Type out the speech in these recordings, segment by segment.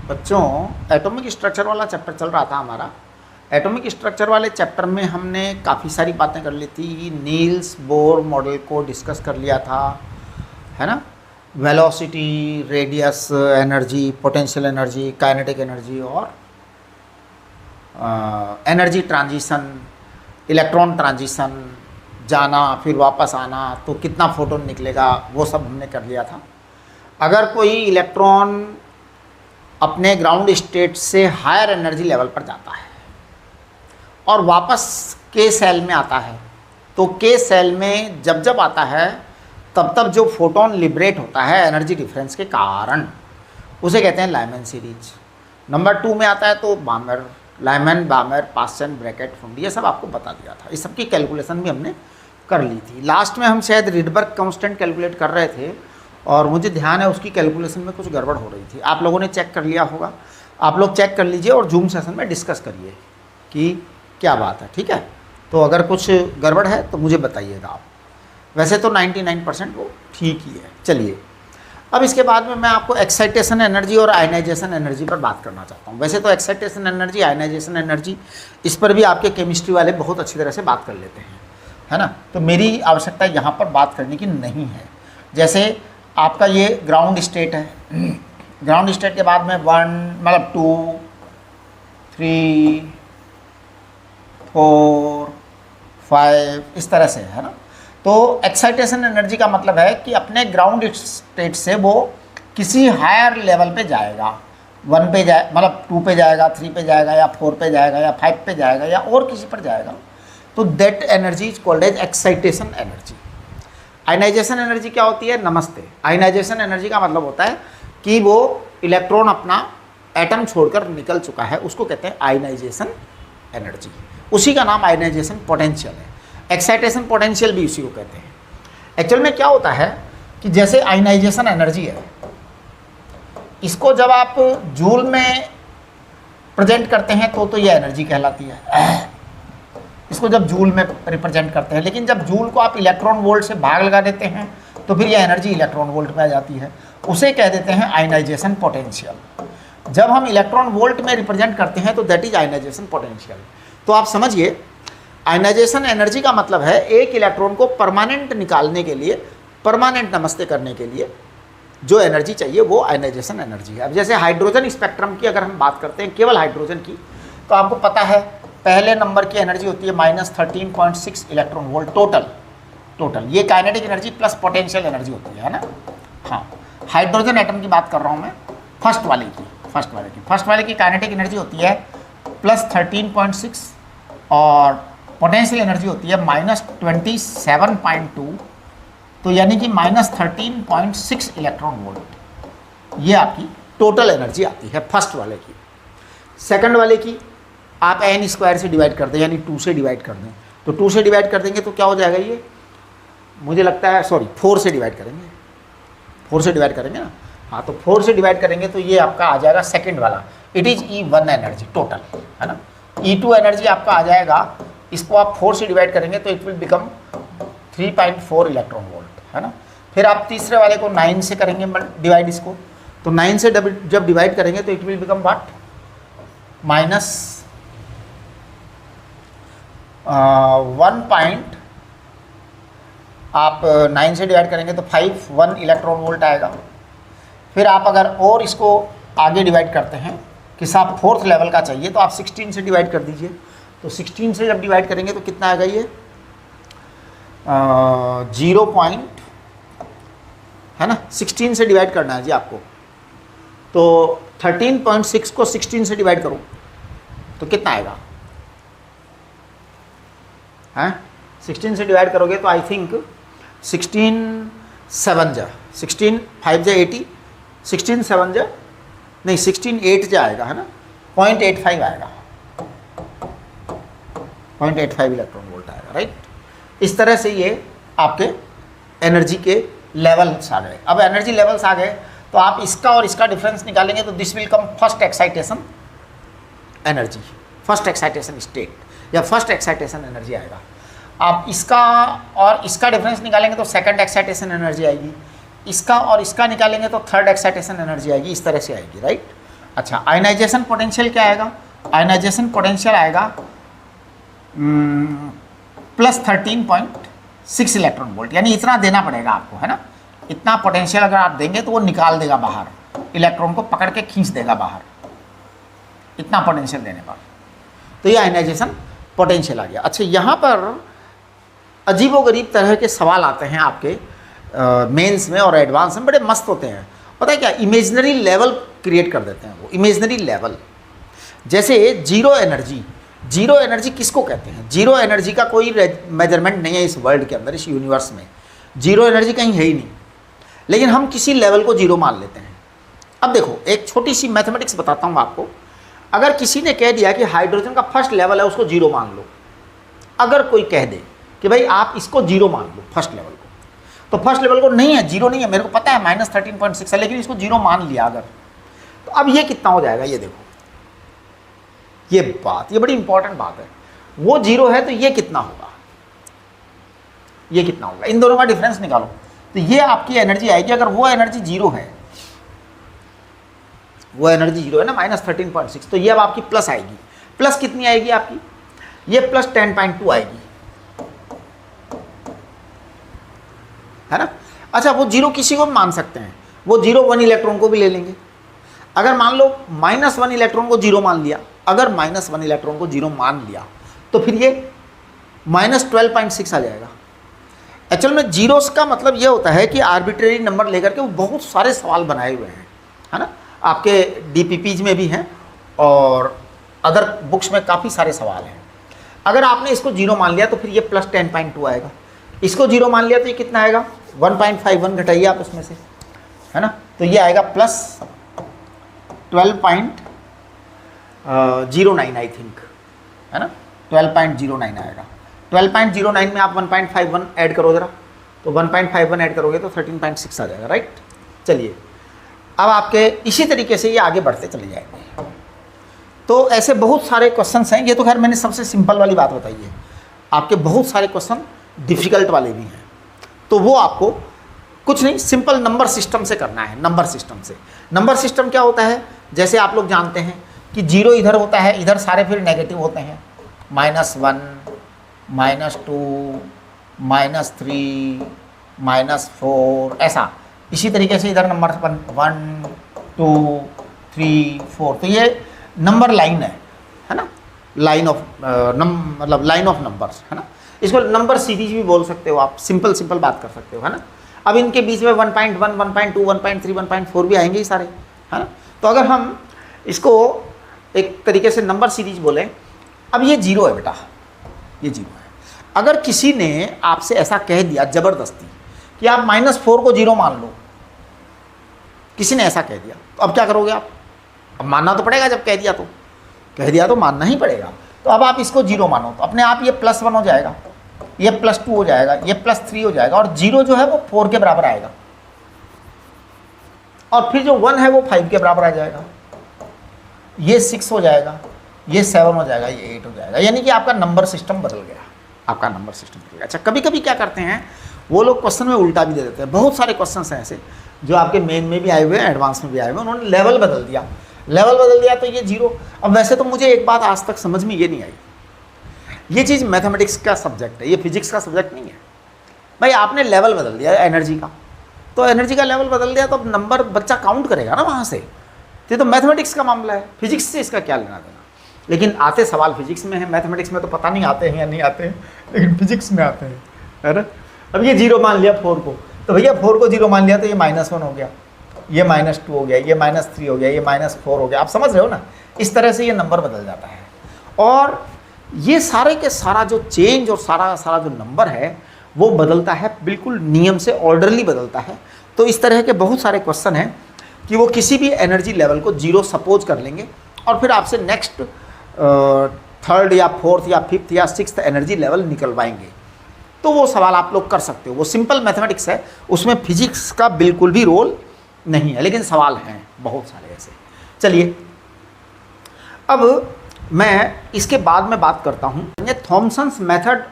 बच्चों, atomic structure वाला chapter चल रहा था हमारा। एटॉमिक स्ट्रक्चर वाले चैप्टर में हमने काफ़ी सारी बातें कर ली थी। नील्स बोर मॉडल को डिस्कस कर लिया था, है ना। Velocity, radius, energy, potential energy, kinetic energy और एनर्जी ट्रांजिशन, इलेक्ट्रॉन ट्रांजिशन, जाना फिर वापस आना, तो कितना फोटोन निकलेगा, वो सब हमने कर लिया था। अगर कोई इलेक्ट्रॉन अपने ग्राउंड स्टेट से हायर एनर्जी लेवल पर जाता है और वापस के सेल में आता है, तो के सेल में जब जब आता है तब तब जो फोटोन लिबरेट होता है एनर्जी डिफरेंस के कारण, उसे कहते हैं लाइमैन सीरीज। नंबर 2 में आता है तो बामर, लाइमैन, बामर, पास्सन, ब्रैकेट, फुंडी, ये सब आपको बता दिया था। इस सब की कैलकुलेशन भी हमने कर ली थी। लास्ट में हम शायद रिडबर्ग कांस्टेंट कैलकुलेट कर रहे थे और मुझे ध्यान है उसकी कैलकुलेशन में कुछ गड़बड़ हो रही थी। आप लोगों ने चेक कर लिया होगा, आप लोग चेक कर लीजिए और जूम सेशन में डिस्कस करिए कि क्या बात है, ठीक है। तो अगर कुछ गड़बड़ है तो मुझे बताइएगा आप। वैसे तो 99% वो ठीक ही है। चलिए, अब इसके बाद में मैं आपको एक्साइटेशन एनर्जी और आयनाइजेशन एनर्जी पर बात करना चाहता हूँ। वैसे तो एक्साइटेशन एनर्जी, आयनाइजेशन एनर्जी, इस पर भी आपके केमिस्ट्री वाले बहुत अच्छी तरह से बात कर लेते हैं, है ना। तो मेरी आवश्यकता यहाँ पर बात करने की नहीं है। जैसे आपका ये ग्राउंड स्टेट है, ग्राउंड स्टेट के बाद में 1 मतलब 2, 3, 4, 5 इस तरह से, है ना। तो एक्साइटेशन एनर्जी का मतलब है कि अपने ग्राउंड स्टेट से वो किसी हायर लेवल पे जाएगा। 1 पे जाए मतलब 2 पे जाएगा, 3 पे जाएगा या 4 पे जाएगा या 5 पे जाएगा या और किसी पर जाएगा, तो that energy is called as excitation energy. Ionization energy क्या होती है? नमस्ते। आयनाइजेशन एनर्जी का मतलब होता है कि वो इलेक्ट्रॉन अपना एटम छोड़कर निकल चुका है, उसको कहते हैं आयनाइजेशन एनर्जी। उसी का नाम आयनाइजेशन पोटेंशियल है। एक्साइटेशन पोटेंशियल भी उसी को कहते हैं। एक्चुअल में क्या होता है कि जैसे आयनाइजेशन एनर्जी है, इसको जब आप जूल में प्रेजेंट करते हैं तो ये एनर्जी कहलाती है। इसको जब जूल में रिप्रेजेंट करते हैं, लेकिन जब जूल को आप इलेक्ट्रॉन वोल्ट से भाग लगा देते हैं तो फिर यह एनर्जी इलेक्ट्रॉन वोल्ट में आ जाती है। उसे कह देते हैं आयनाइजेशन पोटेंशियल। जब हम इलेक्ट्रॉन वोल्ट में रिप्रेजेंट करते हैं तो दैट इज आयनाइजेशन पोटेंशियल। तो आप समझिए, आयनाइजेशन एनर्जी का मतलब है एक इलेक्ट्रॉन को परमानेंट निकालने के लिए, परमानेंट नमस्ते करने के लिए जो एनर्जी चाहिए वो आयनाइजेशन एनर्जी है। अब जैसे हाइड्रोजन स्पेक्ट्रम की अगर हम बात करते हैं, केवल हाइड्रोजन की, तो आपको पता है पहले नंबर की एनर्जी होती है -13.6 इलेक्ट्रॉन वोल्ट टोटल। ये kinetic energy plus potential energy होती है ना। हाँ, हाइड्रोजन एटम की बात कर रहा हूँ मैं, फर्स्ट वाले की काइनेटिक एनर्जी होती है +13.6 और पोटेंशियल एनर्जी होती है -27.2, तो यानी कि -13.6 इलेक्ट्रॉन वोल्ट। ये आपकी टोटल एनर्जी आती है फर्स्ट वाले की। सेकंड वाले की आप n² से डिवाइड कर दें, यानी 2 से डिवाइड कर दें, तो 2 से डिवाइड कर देंगे तो क्या हो जाएगा ये, मुझे लगता है 4 से डिवाइड करेंगे, 4 से डिवाइड करेंगे ना। हाँ, तो 4 से डिवाइड करेंगे तो ये आपका आ जाएगा सेकंड वाला, it is E1 energy total, है ना। E2 एनर्जी आपका आ जाएगा, इसको आप 4 से डिवाइड करेंगे तो it will become 3.4 electron volt, है ना। फिर आप तीसरे वाले को 9 से करेंगे डिवाइड इसको, तो 9 से जब डिवाइड करेंगे तो इट विल बिकम व्हाट, आप 9 से डिवाइड करेंगे तो 1 इलेक्ट्रॉन वोल्ट आएगा। फिर आप अगर और इसको आगे डिवाइड करते हैं कि साहब 4th लेवल का चाहिए, तो आप 16 से डिवाइड कर दीजिए। तो 16 से जब डिवाइड करेंगे तो कितना आएगा ये 0 पॉइंट, है ना। 16 से डिवाइड करना है जी आपको, तो 13.6 को 16 से डिवाइड करो तो कितना आएगा, हैं 16 से डिवाइड करोगे तो आई थिंक 16 5 जा 80, 16 7 जा नहीं 16 8 जा आएगा, है ना, 0.85 आएगा, 0.85 इलेक्ट्रॉन वोल्ट आएगा, राइट। इस तरह से ये आपके एनर्जी के लेवल्स आ गए। अब एनर्जी लेवल्स आ गए तो आप इसका और इसका डिफरेंस निकालेंगे तो this will come first excitation energy, first excitation state या फर्स्ट एक्साइटेशन एनर्जी आएगा। आप इसका और इसका डिफरेंस निकालेंगे तो सेकंड एक्साइटेशन एनर्जी आएगी, इसका और इसका निकालेंगे तो थर्ड एक्साइटेशन एनर्जी आएगी, इस तरह से आएगी, राइट। अच्छा, आयनाइजेशन पोटेंशियल क्या आएगा? आयनाइजेशन पोटेंशियल आएगा +13.6 इलेक्ट्रॉन वोल्ट, यानी इतना देना पड़ेगा आपको, है ना। इतना पोटेंशियल अगर आप देंगे तो वो निकाल देगा बाहर, इलेक्ट्रॉन को पकड़ के खींच देगा बाहर, इतना पोटेंशियल देने पर। तो ये आयनाइजेशन पोटेंशियल आ गया। अच्छा, यहाँ पर अजीबोगरीब तरह के सवाल आते हैं आपके मेंस में और एडवांस में, बड़े मस्त होते हैं। पता है क्या? इमेजिनरी लेवल क्रिएट कर देते हैं वो, इमेजिनरी लेवल। जैसे जीरो एनर्जी, जीरो एनर्जी किसको कहते हैं? जीरो एनर्जी का कोई मेजरमेंट नहीं है इस वर्ल्ड के अंदर, इस यूनिवर्स में जीरो एनर्जी कहीं है ही नहीं, लेकिन हम किसी लेवल को जीरो मान लेते हैं। अब देखो, एक छोटी सी मैथमेटिक्स बताता हूँ आपको। अगर किसी ने कह दिया कि हाइड्रोजन का फर्स्ट लेवल है, उसको जीरो मान लो। अगर कोई कह दे कि भाई आप इसको जीरो मान लो, फर्स्ट लेवल को, तो फर्स्ट लेवल को नहीं है, जीरो नहीं है, मेरे को पता है -13.6 है, लेकिन इसको जीरो मान लिया अगर, तो अब ये कितना हो जाएगा? ये देखो, ये बात, ये बड़ी इंपॉर्टेंट बात है। वो जीरो है तो ये कितना होगा? ये कितना होगा? इन दोनों का डिफरेंस निकालो। तो ये आपकी एनर्जी आएगी। अगर वो एनर्जी जीरो है, वो एनर्जी जीरो है ना, -13.6, तो ये अब आपकी प्लस आएगी। प्लस कितनी आएगी आपकी? ये +10.2 आएगी, है ना। अच्छा, वो जीरो किसी को भी मान सकते हैं, वो जीरो 1 इलेक्ट्रॉन को भी ले लेंगे। अगर मान लो -1 इलेक्ट्रॉन को जीरो मान लिया, अगर -1 इलेक्ट्रॉन को जीरो मान लिया, तो फिर ये -12.6 आ जाएगा। एक्चुअल में जीरोस का मतलब ये होता है कि आर्बिट्रेरी नंबर लेकर के वो बहुत सारे सवाल बनाए हुए हैं, है ना। आपके डीपीपीज में भी हैं और अदर बुक्स में काफ़ी सारे सवाल हैं। अगर आपने इसको जीरो मान लिया तो फिर ये +10.2 आएगा। इसको जीरो मान लिया तो ये कितना आएगा? 1.51 घटाइए आप उसमें से, है ना, तो ये आएगा +12.09 आई थिंक, है ना, 12.09 आएगा। 12.09 में आप 1.51 ऐड करो ज़रा, तो 1.51 ऐड करोगे तो 13.6 आ जाएगा, राइट। चलिए, अब आपके इसी तरीके से ये आगे बढ़ते चले जाएंगे। तो ऐसे बहुत सारे क्वेश्चंस हैं। ये तो खैर मैंने सबसे सिंपल वाली बात बताई है, आपके बहुत सारे क्वेश्चन डिफ़िकल्ट वाले भी हैं। तो वो आपको कुछ नहीं, सिंपल नंबर सिस्टम से करना है। नंबर सिस्टम से, नंबर सिस्टम क्या होता है? जैसे आप लोग जानते हैं कि जीरो इधर होता है, इधर सारे फिर नेगेटिव होते हैं, -1, -2, -3, -4, ऐसा। इसी तरीके से इधर नंबर 1, 2, 3, 4, तो ये नंबर लाइन है ना, लाइन ऑफ मतलब लाइन ऑफ नंबर्स, है ना। इसको नंबर सीरीज भी बोल सकते हो आप, सिंपल बात कर सकते हो, है ना। अब इनके बीच में 1.1, 1.2, 1.3, 1.4 भी आएंगे ही सारे, है ना। तो अगर हम इसको एक तरीके से नंबर सीरीज बोलें, अब ये जीरो है बेटा, ये जीरो है। अगर किसी ने आपसे ऐसा कह दिया ज़बरदस्ती कि आप -4 को जीरो मान लो, किसी ने ऐसा कह दिया, तो अब क्या करोगे आप? अब मानना तो पड़ेगा, जब कह दिया तो मानना ही पड़ेगा। तो अब आप इसको जीरो मानो तो अपने आप ये +1 हो जाएगा, ये +2 हो जाएगा, ये +3 हो जाएगा, और जीरो जो है वो 4 के बराबर आएगा, और फिर जो 1 है वो 5 के बराबर आ जाएगा, ये 6 हो जाएगा, ये 7 हो जाएगा, ये 8 हो जाएगा। यानी कि आपका नंबर सिस्टम बदल गया, आपका नंबर सिस्टम बदल गया। अच्छा, कभी कभी क्या करते हैं वो लोग, क्वेश्चन में उल्टा भी दे देते हैं। बहुत सारे क्वेश्चन हैं ऐसे जो आपके मेन में भी आए हुए हैं, एडवांस में भी आए हुए हैं, उन्होंने लेवल बदल दिया, तो ये जीरो। अब वैसे तो मुझे एक बात आज तक समझ में ये नहीं आई, ये चीज़ मैथमेटिक्स का सब्जेक्ट है, ये फिजिक्स का सब्जेक्ट नहीं है भाई। आपने लेवल बदल दिया एनर्जी का, तो एनर्जी का लेवल बदल दिया तो अब नंबर बच्चा काउंट करेगा ना वहाँ से। ये तो मैथमेटिक्स का मामला है, फिजिक्स से इसका क्या लेना देना। लेकिन आते सवाल फिजिक्स में है, मैथमेटिक्स में तो पता नहीं आते हैं या नहीं आते हैं, लेकिन फिजिक्स में आते हैं, है ना। अब ये जीरो मान लिया 4 को, तो भैया 4 को जीरो मान लिया तो ये -1 हो गया, ये -2 हो गया, ये -3 हो गया, ये -4 हो गया। आप समझ रहे हो ना, इस तरह से ये नंबर बदल जाता है। और ये सारे के सारा जो चेंज और सारा जो नंबर है वो बदलता है बिल्कुल नियम से, ऑर्डरली बदलता है। तो इस तरह के बहुत सारे क्वेश्चन हैं कि वो किसी भी एनर्जी लेवल को जीरो सपोज कर लेंगे और फिर आपसे नेक्स्ट 3rd या 4th या 5th या 6th एनर्जी लेवल निकलवाएंगे। तो वो सवाल आप लोग कर सकते हो, वो सिंपल मैथमेटिक्स है, उसमें फिजिक्स का बिल्कुल भी रोल नहीं है, लेकिन सवाल हैं बहुत सारे ऐसे। चलिए, अब मैं इसके बाद में बात करता हूँ Thomson's method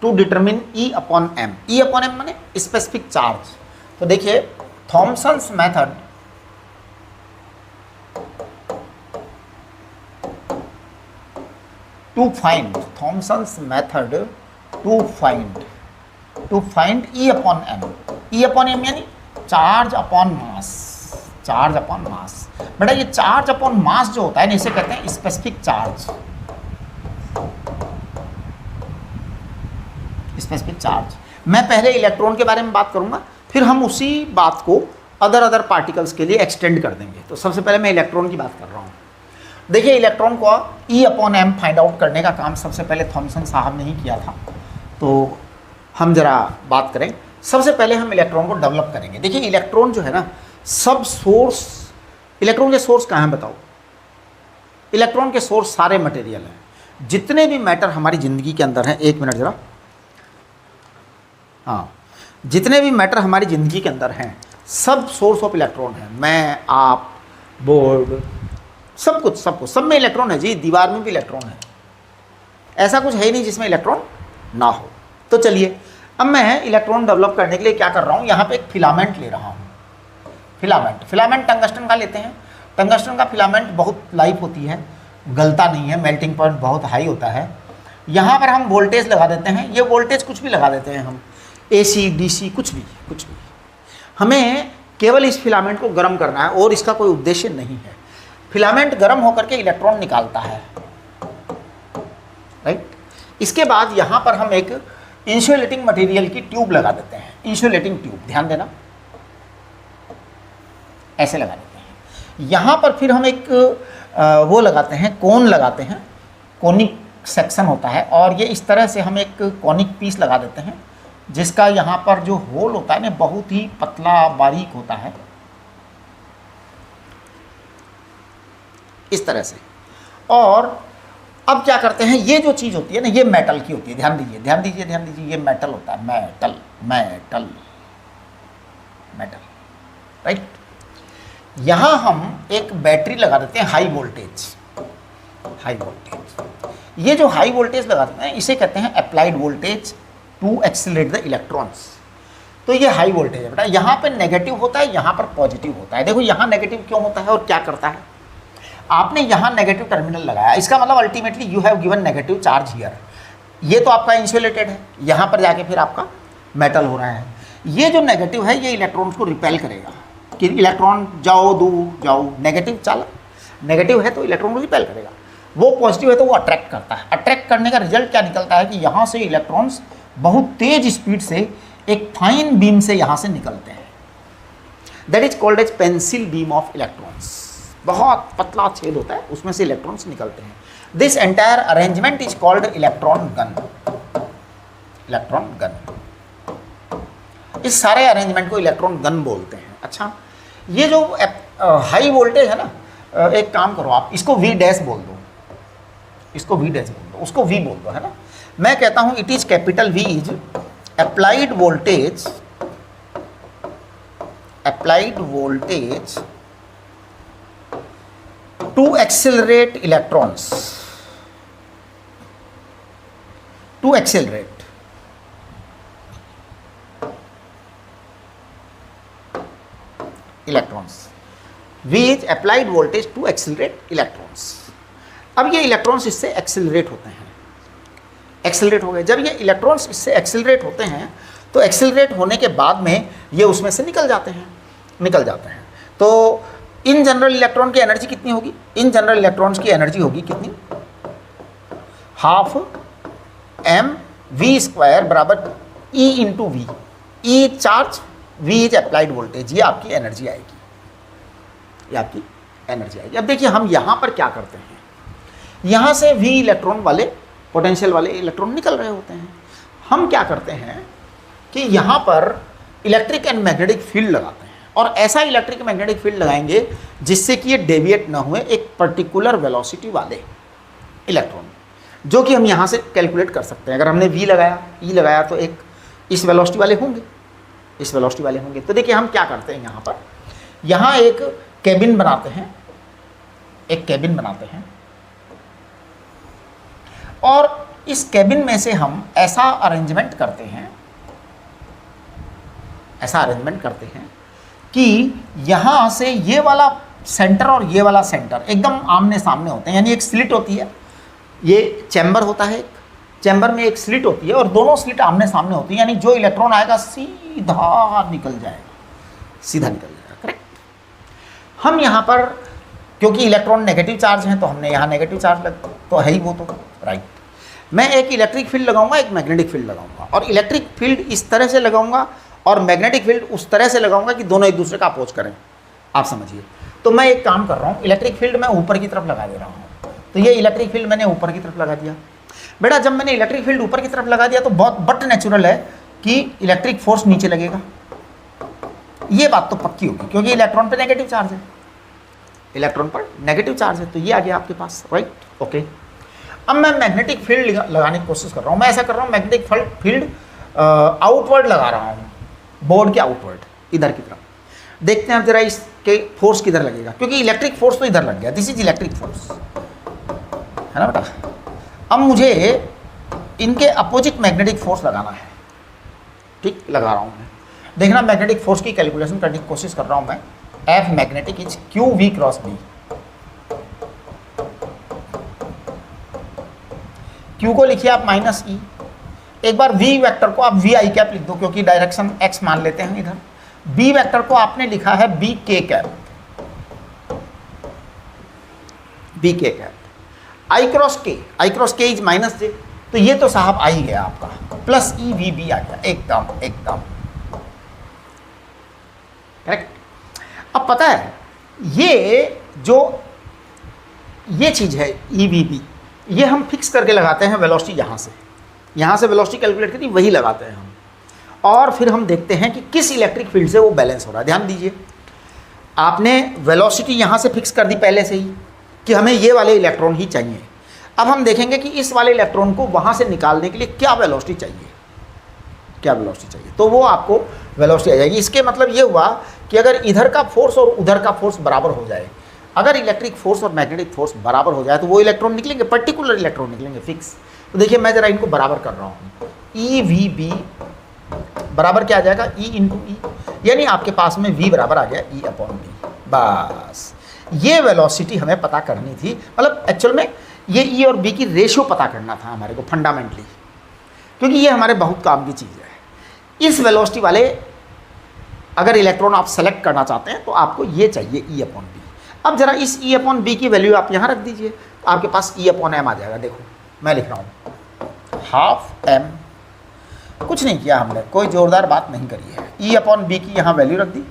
to determine E/m। E/m माने स्पेसिफिक चार्ज। तो देखिए, Thomson's method to find Thomson's method to find E upon M. E upon M यानी charge upon mass, charge upon mass. बेटा ये चार्ज अपॉन मास जो होता है ना, इसे कहते हैं स्पेसिफिक चार्ज, स्पेसिफिक चार्ज। मैं पहले इलेक्ट्रॉन के बारे में बात करूंगा, फिर हम उसी बात को अदर पार्टिकल्स के लिए एक्सटेंड कर देंगे। तो सबसे पहले मैं इलेक्ट्रॉन की बात कर रहा हूँ। देखिए इलेक्ट्रॉन को e upon m find out करने का काम सबसे पहले थॉमसन साहब ने ही किया था। तो हम जरा बात करें, सबसे पहले हम इलेक्ट्रॉन को डेवलप करेंगे। देखिए इलेक्ट्रॉन जो है ना, सब सोर्स, इलेक्ट्रॉन के सोर्स कहाँ हैं बताओ? इलेक्ट्रॉन के सोर्स सारे मटेरियल हैं, जितने भी मैटर हमारी ज़िंदगी के अंदर हैं। एक मिनट जरा, हाँ, जितने भी मैटर हमारी ज़िंदगी के अंदर हैं सब सोर्स ऑफ इलेक्ट्रॉन है। मैं, आप, बोर्ड, सब कुछ, सब में इलेक्ट्रॉन है जी। दीवार में भी इलेक्ट्रॉन है, ऐसा कुछ है ही नहीं जिसमें इलेक्ट्रॉन ना हो। तो चलिए अब मैं इलेक्ट्रॉन डेवलप करने के लिए क्या कर रहा हूँ, यहाँ पे एक फिलामेंट ले रहा हूँ। फिलामेंट टंगस्टन का लेते हैं। टंगस्टन का फिलामेंट बहुत लाइफ होती है, गलता नहीं है, मेल्टिंग पॉइंट बहुत हाई होता है। यहाँ पर हम वोल्टेज लगा देते हैं, ये वोल्टेज कुछ भी लगा देते हैं हम, AC DC कुछ भी। हमें केवल इस फिलामेंट को गर्म करना है और इसका कोई उद्देश्य नहीं है। फिलामेंट गर्म होकर के इलेक्ट्रॉन निकालता है, राइट। इसके बाद यहाँ पर हम एक इंसुलेटिंग मटेरियल की ट्यूब लगा देते हैं, इंसुलेटिंग ट्यूब, ध्यान देना, ऐसे लगा देते हैं। यहाँ पर फिर हम एक वो लगाते हैं, कोन लगाते हैं, कोनिक सेक्शन होता है, और ये इस तरह से हम एक कोनिक पीस लगा देते हैं, जिसका यहाँ पर जो होल होता है ना बहुत ही पतला बारीक होता है, इस तरह से। और अब क्या करते हैं, ये जो चीज़ होती है ना, ये मेटल की होती है, ध्यान दीजिए, ये मेटल होता है, मेटल, राइट। यहाँ हम एक बैटरी लगा देते हैं, हाई वोल्टेज। ये जो हाई वोल्टेज लगाते हैं इसे कहते हैं applied voltage to accelerate the electrons. तो ये हाई वोल्टेज है बेटा। यहाँ पे नेगेटिव होता है, यहाँ पर पॉजिटिव होता है। देखो यहाँ नेगेटिव क्यों होता है और क्या करता है। आपने यहाँ नेगेटिव टर्मिनल लगाया, इसका मतलब ultimately you have given negative charge here. ये तो आपका इंसुलेटेड है, यहाँ पर जाके फिर आपका मेटल हो रहा है। ये जो नेगेटिव है ये इलेक्ट्रॉन्स को रिपेल करेगा कि इलेक्ट्रॉन जाओ दूर जाओ, नेगेटिव चला, नेगेटिव है तो इलेक्ट्रॉन को रिपेल करेगा। वो पॉजिटिव है तो वो अट्रैक्ट करता है। अट्रैक्ट करने का रिजल्ट क्या निकलता है कि यहाँ से इलेक्ट्रॉन्स बहुत तेज स्पीड से एक फाइन बीम से यहाँ से निकलते हैं। That is called as pencil beam of electrons. बहुत पतला छेद होता है, उसमें से इलेक्ट्रॉन्स निकलते हैं। This entire arrangement is called electron gun. इस सारे अरेंजमेंट को इलेक्ट्रॉन गन बोलते हैं। अच्छा, ये जो हाई वोल्टेज है ना, एक काम करो आप इसको V डैश बोल दो, इसको V डैश बोल दो, उसको V बोल दो, है ना। मैं कहता हूं it is capital V is applied voltage to accelerate electrons, to accelerate electrons. V is applied voltage to accelerate electrons. अब ये इलेक्ट्रॉन्स इससे एक्सेलरेट होते हैं, एक्सेलरेट हो गए। जब ये इलेक्ट्रॉन्स इससे एक्सेलरेट होते हैं तो एक्सेलरेट होने के बाद में ये उसमें से निकल जाते हैं। तो इन जनरल इलेक्ट्रॉन की एनर्जी कितनी होगी? इन जनरल इलेक्ट्रॉन्स की एनर्जी होगी कितनी? हाफ mv² बराबर E into V. E charge, V is applied voltage. ये आपकी एनर्जी आएगी, अब देखिए हम यहाँ पर क्या करते हैं, यहाँ से V इलेक्ट्रॉन वाले, पोटेंशियल वाले इलेक्ट्रॉन निकल रहे होते हैं। हम क्या करते हैं कि यहाँ पर इलेक्ट्रिक एंड मैग्नेटिक फील्ड लगाते हैं, और ऐसा इलेक्ट्रिक मैग्नेटिक फील्ड लगाएंगे जिससे कि ये डेविएट ना हुए एक पर्टिकुलर वेलोसिटी वाले इलेक्ट्रॉन, जो कि हम यहाँ से कैलकुलेट कर सकते हैं। अगर हमने V लगाया, E लगाया तो एक इस वेलोसिटी वाले होंगे, तो देखिए हम क्या करते हैं, यहाँ पर यहाँ एक केबिन बनाते हैं, और इस केबिन में से हम ऐसा अरेंजमेंट करते हैं कि यहाँ से ये वाला सेंटर और ये वाला सेंटर एकदम आमने सामने होते हैं, यानी एक स्लिट होती है, ये चैम्बर होता है, चैम्बर में एक स्लिट होती है और दोनों स्लिट आमने सामने होती है, यानी जो इलेक्ट्रॉन आएगा सीधा निकल जाएगा, सीधा निकल जाएगा, करेक्ट। हम यहाँ पर क्योंकि इलेक्ट्रॉन नेगेटिव चार्ज हैं तो हमने यहाँ नेगेटिव चार्ज लग तो है ही वो तो, राइट। मैं एक इलेक्ट्रिक फील्ड लगाऊंगा, एक मैग्नेटिक फील्ड लगाऊंगा, और इलेक्ट्रिक फील्ड इस तरह से लगाऊंगा और मैग्नेटिक फील्ड उस तरह से लगाऊंगा कि दोनों एक दूसरे का अपोज करें, आप समझिए। तो मैं एक काम कर रहा हूँ, इलेक्ट्रिक फील्ड मैं ऊपर की तरफ लगा दे रहा हूँ, तो ये इलेक्ट्रिक फील्ड मैंने ऊपर की तरफ लगा दिया। बेटा जब मैंने इलेक्ट्रिक फील्ड ऊपर की तरफ लगा दिया तो बहुत बट नेचुरल है कि इलेक्ट्रिक फोर्स नीचे लगेगा, ये बात तो पक्की होगी क्योंकि इलेक्ट्रॉन पर नेगेटिव चार्ज है, इलेक्ट्रॉन पर नेगेटिव चार्ज है, तो ये आ गया आपके पास, राइट, ओके। अब मैं मैग्नेटिक फील्ड लगाने की कोशिश कर रहा हूँ, मैं ऐसा कर रहा हूँ मैग्नेटिक फील्ड आउटवर्ड लगा रहा हूँ, बोर्ड के आउटवर्ड, इधर की तरफ। देखते हैं अब जरा इसके फोर्स किधर लगेगा, क्योंकि इलेक्ट्रिक फोर्स तो इधर लग गया, दिस इज इलेक्ट्रिक फोर्स, है ना बेटा। अब मुझे इनके अपोजिट मैग्नेटिक फोर्स लगाना है, ठीक, लगा रहा हूँ मैं। देखना मैग्नेटिक फोर्स की कैलकुलेशन करने की कोशिश कर रहा हूँ मैं। F magnetic is q v cross B, q को लिखिए आप माइनस ई, एक बार वी वेक्टर को आप वी आई कैप लिख दो क्योंकि डायरेक्शन एक्स मान लेते हैं इधर। बी वेक्टर को आपने लिखा है बी के कैप, बी के कैप। आई क्रॉस के इज माइनस जे, तो ये तो साहब आई गया आपका, प्लस ई वी बी आ गया, एकदम एकदम करेक्ट। अब पता है ये जो ये चीज़ है ई वी बी, ये हम फिक्स करके लगाते हैं वेलोसिटी, यहाँ से वेलोसिटी कैलकुलेट करती वही लगाते हैं हम, और फिर हम देखते हैं कि किस इलेक्ट्रिक फील्ड से वो बैलेंस हो रहा है। ध्यान दीजिए, आपने वेलोसिटी यहाँ से फिक्स कर दी पहले से ही कि हमें ये वाले इलेक्ट्रॉन ही चाहिए। अब हम देखेंगे कि इस वाले इलेक्ट्रॉन को वहाँ से निकालने के लिए क्या वेलोसिटी चाहिए, क्या वेलोसिटी चाहिए, तो वो आपको वेलोसिटी आ जाएगी। इसके मतलब ये हुआ कि अगर इधर का फोर्स और उधर का फोर्स बराबर हो जाए, अगर इलेक्ट्रिक फोर्स और मैग्नेटिक फोर्स बराबर हो जाए तो वो इलेक्ट्रॉन निकलेंगे, पर्टिकुलर इलेक्ट्रॉन निकलेंगे फिक्स। तो देखिए मैं ज़रा इनको बराबर कर रहा हूँ, ई वी बी बराबर क्या आ जाएगा, ई इंटू ई, यानी आपके पास में वी बराबर आ गया ई अपॉन बी। बस ये वेलोसिटी हमें पता करनी थी, मतलब एक्चुअल में ये ई और बी की रेशियो पता करना था हमारे को फंडामेंटली, क्योंकि ये हमारे बहुत काम की चीज़ है। इस वेलोसिटी वाले अगर इलेक्ट्रॉन आप सेलेक्ट करना चाहते हैं तो आपको ये चाहिए ई अपॉन बी। अब जरा इस ई अपॉन बी की वैल्यू आप यहाँ रख दीजिए, तो आपके पास ई अपॉन एम आ जाएगा। देखो मैं लिख रहा हूँ हाफ एम, कुछ नहीं किया हमने, कोई ज़ोरदार बात नहीं करी है। ई अपॉन बी की यहाँ वैल्यू रख दी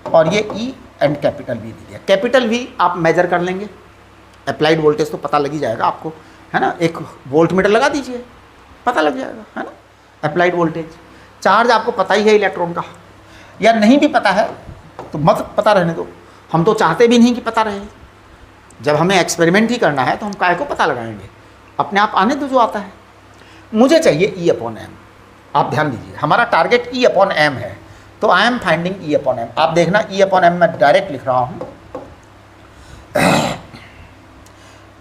और ये ई एंड कैपिटल वी दे दिया। कैपिटल वी आप मेजर कर लेंगे, अप्लाइड वोल्टेज तो पता लग ही जाएगा आपको, है ना। एक वोल्ट मीटर लगा दीजिए, पता लग जाएगा, है ना, अप्लाइड वोल्टेज। चार्ज आपको पता ही है इलेक्ट्रॉन का, या नहीं भी पता है तो मत पता रहने दो, हम तो चाहते भी नहीं कि पता रहे। जब हमें एक्सपेरिमेंट ही करना है तो हम काय को पता लगाएंगे, अपने आप आने दो जो आता है। मुझे चाहिए ई अपॉन एम, आप ध्यान दीजिए हमारा टारगेट ई अपॉन एम है, तो I am finding E upon M. आप देखना ई अपॉन एम मैं डायरेक्ट लिख रहा हूँ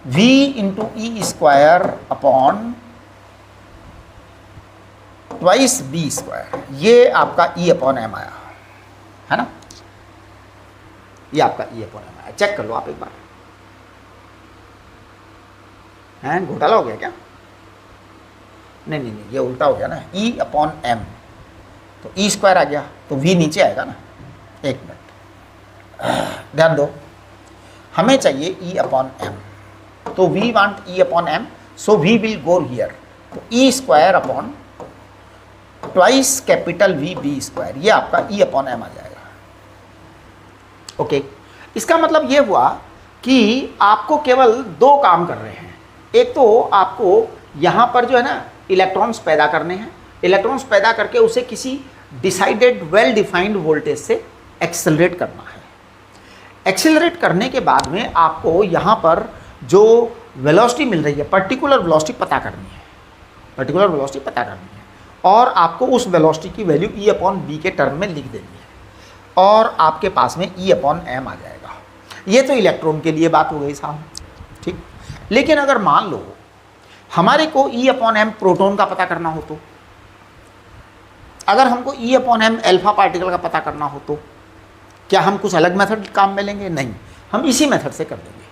v into E square upon twice B square, ये आपका ई अपॉन एम आया, है ना, ये आपका ई अपॉन एम आया। चेक कर लो आप एक बार, हैं घोटाला हो गया क्या? नहीं नहीं नहीं, ये उल्टा हो गया ना, ई अपॉन एम, तो ई स्क्वायर आ गया तो वी नीचे आएगा ना। एक मिनट ध्यान दो, हमें चाहिए ई अपॉन एम, तो we want E upon M, so we will go here, तो E square upon twice capital V B square, ये आपका ई अपॉन एम आ जाएगा। ओके, इसका मतलब ये हुआ कि आपको केवल दो काम कर रहे हैं। एक तो आपको यहाँ पर जो है ना इलेक्ट्रॉन्स पैदा करने हैं, इलेक्ट्रॉन्स पैदा करके उसे किसी डिसाइडेड वेल डिफाइंड वोल्टेज से एक्सेलरेट करना है। एक्सेलरेट करने के बाद में आपको यहाँ पर जो वेलोसिटी मिल रही है, पर्टिकुलर वेलोसिटी पता करनी है, पर्टिकुलर वेलोसिटी पता करनी है, और आपको उस वेलोसिटी की वैल्यू ई अपॉन बी के टर्म में लिख देनी है, और आपके पास में ई अपॉन एम आ जाएगा। ये तो इलेक्ट्रॉन के लिए बात हो गई साहब, ठीक। लेकिन अगर मान लो हमारे को ई अपॉन एम प्रोटॉन का पता करना हो, तो अगर हमको e upon m alpha particle का पता करना हो, तो क्या हम कुछ अलग मेथड काम में लेंगे? नहीं, हम इसी मेथड से कर देंगे।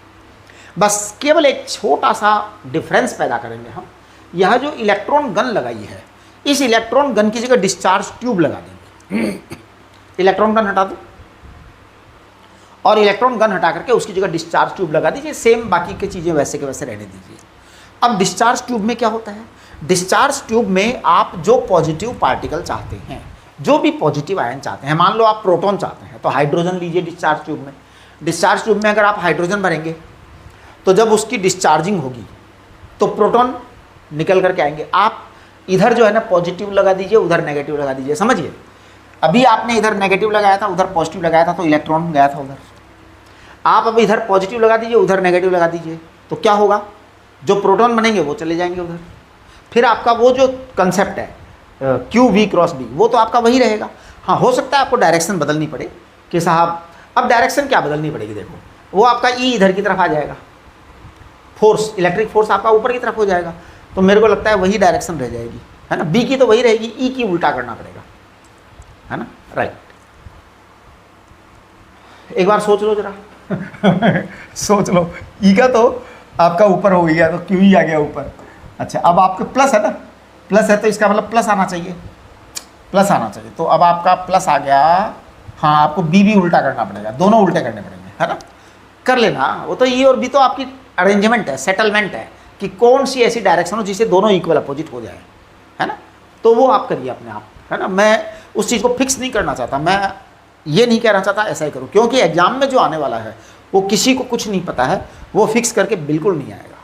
बस केवल एक छोटा सा डिफरेंस पैदा करेंगे हम। यह जो इलेक्ट्रॉन गन लगाई है, इस इलेक्ट्रॉन गन की जगह डिस्चार्ज ट्यूब लगा देंगे। इलेक्ट्रॉन गन हटा दो और इलेक्ट्रॉन गन हटा करके उसकी जगह डिस्चार्ज ट्यूब लगा दीजिए। सेम बाकी की चीज़ें वैसे के वैसे रहने दीजिए। अब डिस्चार्ज ट्यूब में क्या होता है, डिस्चार्ज ट्यूब में आप जो पॉजिटिव पार्टिकल चाहते हैं, जो भी पॉजिटिव आयन चाहते हैं, मान लो आप प्रोटॉन चाहते हैं तो हाइड्रोजन लीजिए डिस्चार्ज ट्यूब में। डिस्चार्ज ट्यूब में अगर आप हाइड्रोजन भरेंगे तो जब उसकी डिस्चार्जिंग होगी तो प्रोटॉन निकल करके आएंगे। आप इधर जो है ना पॉजिटिव लगा दीजिए, उधर नेगेटिव लगा दीजिए। समझिए, अभी आपने इधर नेगेटिव लगाया था, उधर पॉजिटिव लगाया था, तो इलेक्ट्रॉन गया था उधर। आप अब इधर पॉजिटिव लगा दीजिए, उधर नेगेटिव लगा दीजिए, तो क्या होगा, जो प्रोटॉन बनेंगे वो चले जाएंगे उधर। फिर आपका वो जो कंसेप्ट है क्यू वी क्रॉस बी, वो तो आपका वही रहेगा। हाँ, हो सकता है आपको डायरेक्शन बदलनी पड़े कि साहब, अब डायरेक्शन क्या बदलनी पड़ेगी, देखो वो आपका ई इधर की तरफ आ जाएगा, फोर्स, इलेक्ट्रिक फोर्स आपका ऊपर की तरफ हो जाएगा, तो मेरे को लगता है वही डायरेक्शन रह जाएगी, है ना। बी की तो वही रहेगी, ई की उल्टा करना पड़ेगा, है ना। राइट, एक बार सोच लो जरा। सोच लो, ई का तो आपका ऊपर हो गया, तो क्यों ही आ गया ऊपर। अच्छा, अब आपके प्लस है ना, प्लस है तो इसका मतलब प्लस आना चाहिए, प्लस आना चाहिए। तो अब आपका प्लस आ गया। हाँ, आपको बी भी उल्टा करना पड़ेगा, दोनों उल्टे करने पड़ेंगे, है ना। कर लेना, वो तो ई और बी तो आपकी अरेंजमेंट है, सेटलमेंट है कि कौन सी ऐसी डायरेक्शन हो जिससे दोनों इक्वल अपोजिट हो जाए, है ना। तो वो आप करिए अपने आप, है ना। मैं उस चीज़ को फिक्स नहीं करना चाहता, मैं ये नहीं कहना चाहता ऐसा ही करूँ, क्योंकि एग्जाम में जो आने वाला है वो किसी को कुछ नहीं पता है, वो फिक्स करके बिल्कुल नहीं आएगा।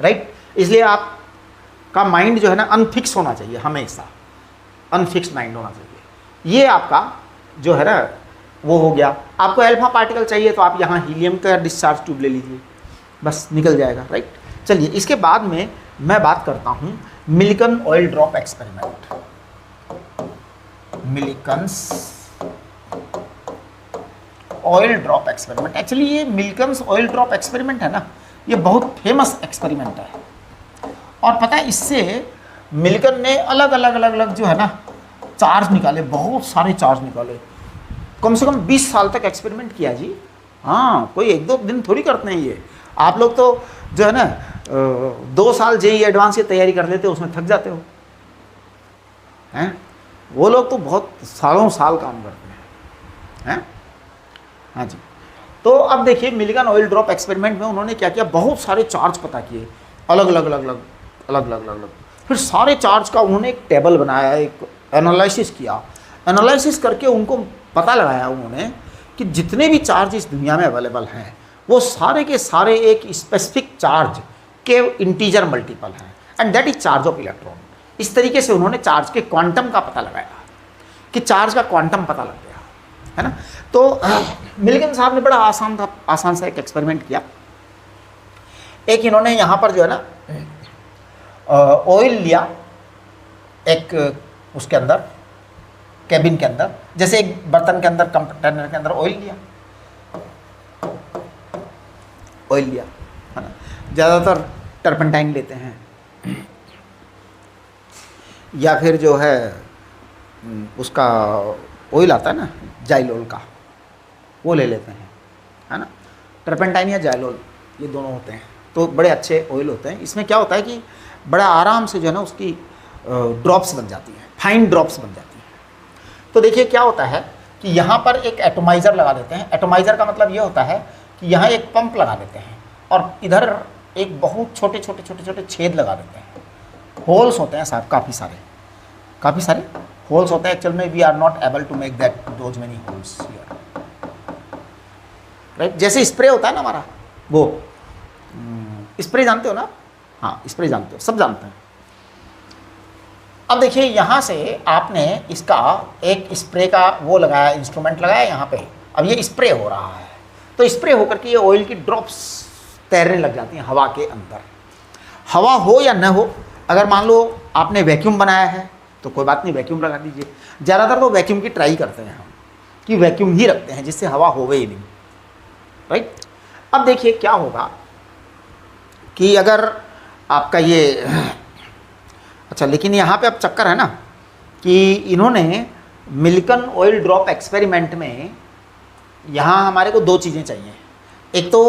राइट, इसलिए आपका माइंड जो है ना अनफिक्स होना चाहिए, हमेशा अनफिक्स माइंड होना चाहिए। ये आपका जो है ना वो हो गया। आपको अल्फा पार्टिकल चाहिए तो आप यहाँ हीलियम का डिस्चार्ज ट्यूब ले लीजिए, बस निकल जाएगा। राइट, चलिए इसके बाद में मैं बात करता हूँ Millikan oil drop experiment. Millikan's oil drop experiment, actually ये मिल्कन्स ऑयल ड्रॉप एक्सपेरिमेंट है ना, ये बहुत फेमस एक्सपेरिमेंट है। और पता है, इससे मिल्कन ने अलग अलग जो है ना चार्ज निकाले, बहुत सारे चार्ज निकाले। कम से कम 20 साल तक एक्सपेरिमेंट किया जी। हाँ, कोई एक दो दिन थोड़ी करते हैं ये। आप लोग तो जो है ना 2 साल जेईई एडवांस की तैयारी कर लेते हो, उसमें थक जाते हो, हैं। वो लोग तो बहुत सालों साल काम करते हैं। हाँ जी, तो अब देखिए मिल्कन ऑयल ड्रॉप एक्सपेरिमेंट में उन्होंने क्या किया, बहुत सारे चार्ज पता किए, अलग अलग। फिर सारे चार्ज का उन्होंने एक टेबल बनाया, एक एनालिसिस किया। एनालिसिस करके उनको पता लगाया उन्होंने कि जितने भी चार्ज इस दुनिया में अवेलेबल हैं वो सारे के सारे एक स्पेसिफिक चार्ज के इंटीजर मल्टीपल हैं, and that is charge of electron. इस तरीके से उन्होंने चार्ज के क्वांटम का पता लगाया कि चार्ज का क्वांटम पता लग गया, है ना। तो मिल्कन साहब ने बड़ा आसान सा एक एक्सपेरिमेंट किया। एक इन्होंने यहाँ पर जो है ना ऑयल लिया, एक उसके अंदर कैबिन के अंदर, जैसे एक बर्तन के अंदर कंटेनर के अंदर ऑयल लिया, है ना। ज़्यादातर टर्पेंटाइन लेते हैं या फिर जो है उसका ऑयल आता है ना जाइलोल का, वो ले लेते हैं, है ना। टर्पेंटाइन या जाइलोल ये दोनों होते हैं, तो बड़े अच्छे ऑयल होते हैं। इसमें क्या होता है कि बड़ा आराम से जो है ना उसकी ड्रॉप्स बन जाती हैं, फाइन ड्रॉप्स बन जाती हैं। तो देखिए क्या होता है कि यहाँ पर एक एटोमाइज़र लगा देते हैं। एटोमाइज़र का मतलब ये होता है कि यहाँ एक पंप लगा देते हैं और इधर एक बहुत छोटे छोटे छेद लगा देते हैं। होल्स होते हैं साहब, काफ़ी सारे होल्स होते हैं। एक्चुअल में we are not able to make that those many holes here, right. जैसे स्प्रे होता है ना हमारा, वो स्प्रे जानते हो ना, हाँ स्प्रे जानते हो, सब जानते हैं। अब देखिए यहाँ से आपने इसका एक स्प्रे का वो लगाया, इंस्ट्रूमेंट लगाया यहाँ पे। अब ये स्प्रे हो रहा है, तो स्प्रे होकर के ये ऑयल की ड्रॉप्स तैरने लग जाती हैं हवा के अंदर। हवा हो या न हो, अगर मान लो आपने वैक्यूम बनाया है तो कोई बात नहीं, वैक्यूम लगा दीजिए। ज़्यादातर तो वैक्यूम की ट्राई करते हैं हम कि वैक्यूम ही रखते हैं जिससे हवा होवे ही नहीं, राइट। अब देखिए क्या होगा कि अगर आपका ये अच्छा, लेकिन यहाँ पे अब चक्कर है ना कि इन्होंने मिल्कन ऑयल ड्रॉप एक्सपेरिमेंट में यहाँ हमारे को 2 चीज़ें चाहिए। एक तो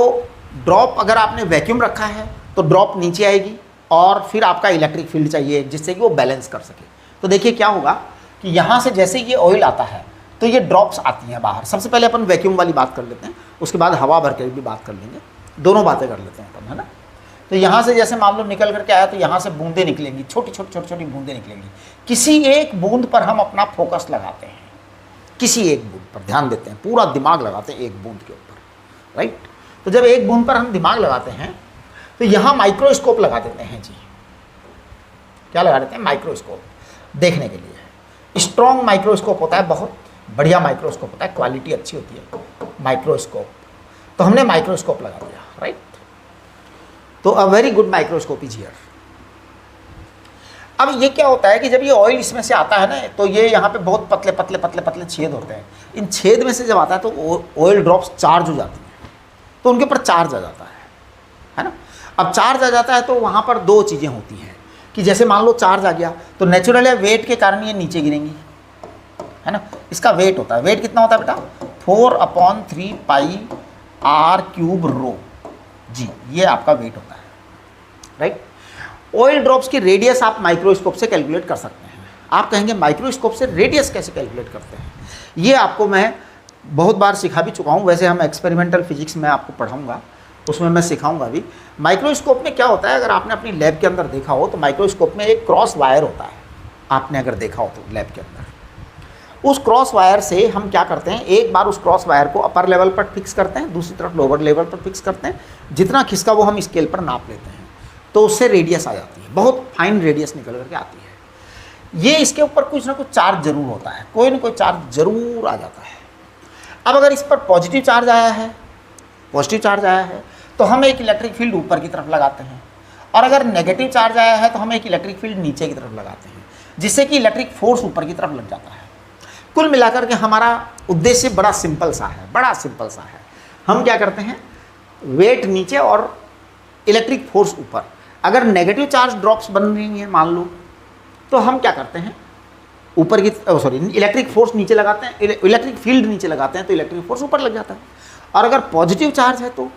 ड्रॉप अगर आपने वैक्यूम रखा है तो ड्रॉप नीचे आएगी और फिर आपका इलेक्ट्रिक फील्ड चाहिए जिससे कि वो बैलेंस कर सके। तो देखिए क्या होगा कि यहाँ से जैसे ये ऑयल आता है तो ये ड्रॉप्स आती हैं बाहर। सबसे पहले अपन वैक्यूम वाली बात कर लेते हैं, उसके बाद हवा भर के भी बात कर लेंगे, दोनों बातें कर लेते हैं अपन, है ना। तो यहाँ से जैसे मान लो निकल करके आया तो यहाँ से बूंदें निकलेंगी, छोटी छोटी छोटी छोटी बूंदें निकलेंगी। किसी एक बूंद पर हम अपना फोकस लगाते हैं, किसी एक बूंद पर ध्यान देते हैं, पूरा दिमाग लगाते हैं एक बूंद के ऊपर, राइट। तो जब एक बूंद पर हम दिमाग लगाते हैं तो यहाँ माइक्रोस्कोप लगा देते हैं जी। क्या लगा देते हैं? माइक्रोस्कोप, देखने के लिए। स्ट्रॉन्ग माइक्रोस्कोप होता है, बहुत बढ़िया माइक्रोस्कोप होता है, क्वालिटी अच्छी होती है माइक्रोस्कोप। तो हमने माइक्रोस्कोप लगा दिया, राइट। तो a very good microscope is here. अब ये क्या होता है कि जब ये ऑयल इसमें से आता है ना तो ये यहाँ पे बहुत पतले पतले पतले पतले छेद होते हैं। इन छेद में से जब आता है तो ऑयल ड्रॉप्स चार्ज हो जाती हैं, तो उनके ऊपर चार्ज आ जाता है ना। अब चार्ज आ जाता है तो वहाँ पर दो चीज़ें होती हैं कि जैसे मान लो चार्ज आ गया तो नेचुरल वेट के कारण ये नीचे गिरेंगी, है ना। इसका वेट होता है, वेट कितना होता है बेटा? 4/3 पाई r³ रो जी, ये आपका वेट होता है, राइट। ऑयल ड्रॉप्स की रेडियस आप माइक्रोस्कोप से कैलकुलेट कर सकते हैं। आप कहेंगे माइक्रोस्कोप से रेडियस कैसे कैलकुलेट करते हैं? ये आपको मैं बहुत बार सिखा भी चुका हूँ, वैसे हम एक्सपेरिमेंटल फिजिक्स में आपको पढ़ाऊँगा, उसमें मैं सिखाऊंगा भी। माइक्रोस्कोप में क्या होता है, अगर आपने अपनी लैब के अंदर देखा हो तो माइक्रोस्कोप में एक क्रॉस वायर होता है, आपने अगर देखा हो तो लैब के अंदर। उस क्रॉस वायर से हम क्या करते हैं, एक बार उस क्रॉस वायर को अपर लेवल पर फिक्स करते हैं, दूसरी तरफ लोअर लेवल पर फिक्स करते हैं। जितना खिसका वो हम स्केल पर नाप लेते हैं, तो उससे रेडियस आ जाती है, बहुत फाइन रेडियस निकल करके आती है। ये इसके ऊपर कुछ ना कुछ चार्ज जरूर होता है, कोई ना कोई चार्ज जरूर आ जाता है। अब अगर इस पर पॉजिटिव चार्ज आया है, पॉजिटिव चार्ज आया है तो हम एक इलेक्ट्रिक फील्ड ऊपर की तरफ लगाते हैं, और अगर नेगेटिव चार्ज आया है तो हम एक इलेक्ट्रिक फील्ड नीचे की तरफ लगाते हैं, जिससे कि इलेक्ट्रिक फोर्स ऊपर की तरफ लग जाता है। कुल मिलाकर के हमारा उद्देश्य बड़ा सिंपल सा है, बड़ा सिंपल सा है। हम क्या करते हैं, वेट नीचे और इलेक्ट्रिक फोर्स ऊपर। अगर नेगेटिव चार्ज ड्रॉप्स बन रही हैं मान लो, तो हम क्या करते हैं, ऊपर की इलेक्ट्रिक फोर्स नीचे लगाते हैं, इलेक्ट्रिक फील्ड नीचे लगाते हैं तो इलेक्ट्रिक फोर्स ऊपर लग जाता है। और अगर पॉजिटिव चार्ज है तो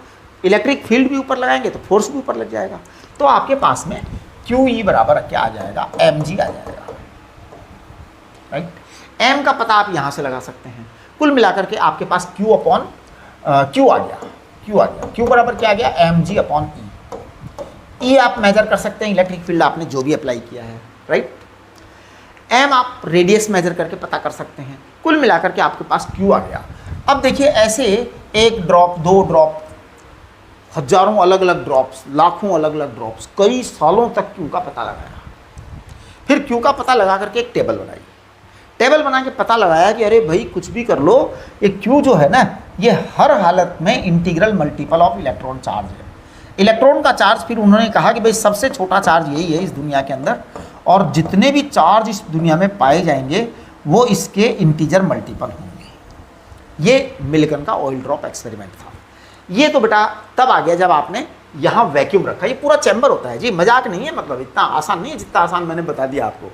इलेक्ट्रिक फील्ड भी ऊपर लगाएंगे तो फोर्स भी ऊपर लग जाएगा। तो आपके पास में QE बराबर क्या आ जाएगा, mg आ जाएगा, राइट। m का पता आप यहाँ से लगा सकते हैं। कुल मिलाकर के आपके पास Q आ गया, Q बराबर क्या आ गया, mg/E। E आप मेजर कर सकते हैं, इलेक्ट्रिक फील्ड आपने जो भी अप्लाई किया है, राइट। m आप रेडियस मेजर करके पता कर सकते हैं। कुल मिलाकर के आपके पास Q आ गया। अब देखिए ऐसे एक ड्रॉप, दो ड्रॉप, हजारों अलग अलग ड्रॉप्स, लाखों अलग अलग ड्रॉप्स, कई सालों तक Q का पता लगाया। फिर Q का पता लगा करके एक टेबल बनाई, टेबल बना के पता लगाया कि अरे भाई कुछ भी कर लो, ये Q जो है ना, ये हर हालत में integral multiple of electron charge है। इलेक्ट्रॉन का चार्ज फिर उन्होंने कहा कि भाई सबसे छोटा चार्ज यही है इस दुनिया के अंदर, और जितने भी चार्ज इस दुनिया में पाए जाएंगे वो इसके इंटीजर मल्टीपल होंगे। ये मिल्टन का ऑयल ड्रॉप एक्सपेरिमेंट था। ये तो बेटा तब आ गया जब आपने यहाँ वैक्यूम रखा। ये पूरा चैम्बर होता है जी, मजाक नहीं है, मतलब इतना आसान नहीं है जितना आसान मैंने बता दिया आपको।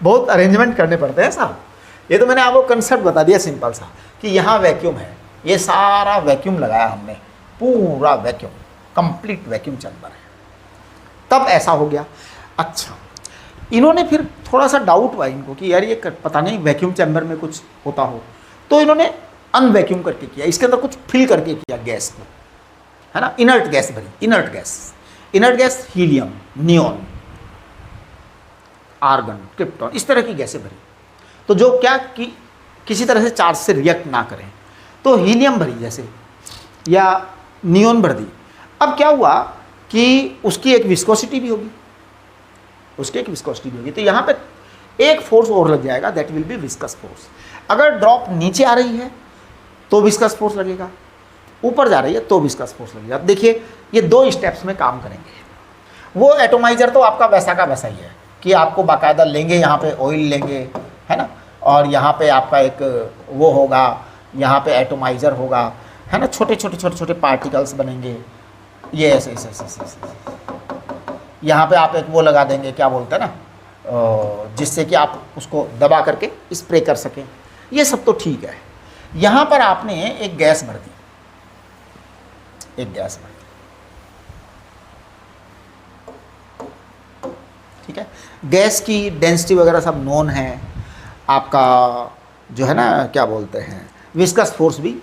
बहुत अरेंजमेंट करने पड़ते हैं साहब। ये तो मैंने आपको कंसेप्ट बता दिया सिंपल सा कि यहाँ वैक्यूम है, ये सारा वैक्यूम लगाया हमने, पूरा वैक्यूम, कंप्लीट वैक्यूम चैम्बर है। तब ऐसा हो गया। अच्छा, इन्होंने फिर थोड़ा सा डाउट हुआ इनको कि यार ये पता नहीं वैक्यूम चैम्बर में कुछ होता हो, तो इन्होंने अनवैक्यूम करके किया, इसके अंदर कुछ फिल करके किया गैस को, है ना। इनर्ट गैस भरी, inert gas helium, neon, argon, krypton, इस तरह की गैसें भरी, तो जो क्या कि किसी तरह से चार्ज से रिएक्ट ना करें। तो हीलियम भरी जैसे, या नियॉन भर दी। अब क्या हुआ कि उसकी एक विस्कोसिटी भी होगी, तो यहाँ पे एक फोर्स और लग जाएगा, that will be viscous force. अगर ड्रॉप नीचे आ रही है तो विस्कस फोर्स लगेगा, ऊपर जा रही है तो विस्कस फोर्स लगेगा। देखिए ये दो स्टेप्स में काम करेंगे। वो एटोमाइजर तो आपका वैसा का वैसा ही है कि आपको बाकायदा लेंगे, यहाँ पे ऑयल लेंगे, है ना, और यहाँ पे आपका एक वो होगा, यहाँ पे एटोमाइजर होगा, है ना, छोटे छोटे पार्टिकल्स बनेंगे, ये ऐसे। यहाँ पे आप एक वो लगा देंगे, क्या बोलते हैं ना, जिससे कि आप उसको दबा करके स्प्रे कर सकें। ये सब तो ठीक है। यहाँ पर आपने एक गैस भर दी, एक गैस में। ठीक है, गैस की डेंसिटी वगैरह सब नोन है। आपका जो है ना क्या बोलते हैं, विस्कस फोर्स भी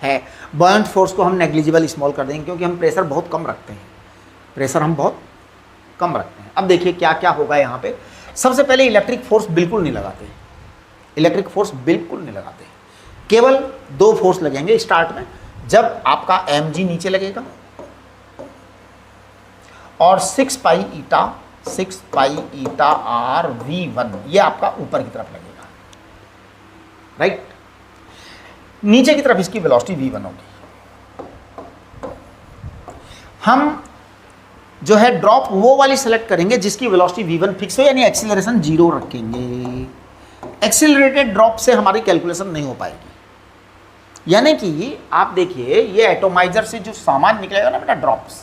है। बॉयंट फोर्स को हम नेग्लिजिबल स्मॉल कर देंगे क्योंकि हम प्रेशर बहुत कम रखते हैं, प्रेशर हम बहुत कम रखते हैं। अब देखिए क्या क्या होगा यहाँ पे। सबसे पहले इलेक्ट्रिक फोर्स बिल्कुल नहीं लगाते, इलेक्ट्रिक फोर्स बिल्कुल नहीं लगाते। केवल दो फोर्स लगेंगे स्टार्ट में, जब आपका mg नीचे लगेगा और 6 पाई ईटा r v1 ये आपका ऊपर की तरफ लगेगा, राइट। नीचे की तरफ इसकी वेलोसिटी v1 होगी। हम जो है ड्रॉप वो वाली सेलेक्ट करेंगे जिसकी वेलोसिटी v1 फिक्स हो, यानी एक्सीलरेशन 0 रखेंगे। एक्सीलरेटेड ड्रॉप से हमारी कैलकुलेशन नहीं हो पाएगी। यानी कि आप देखिए ये एटोमाइजर से जो सामान निकलेगा ना बेटा, ड्रॉप्स,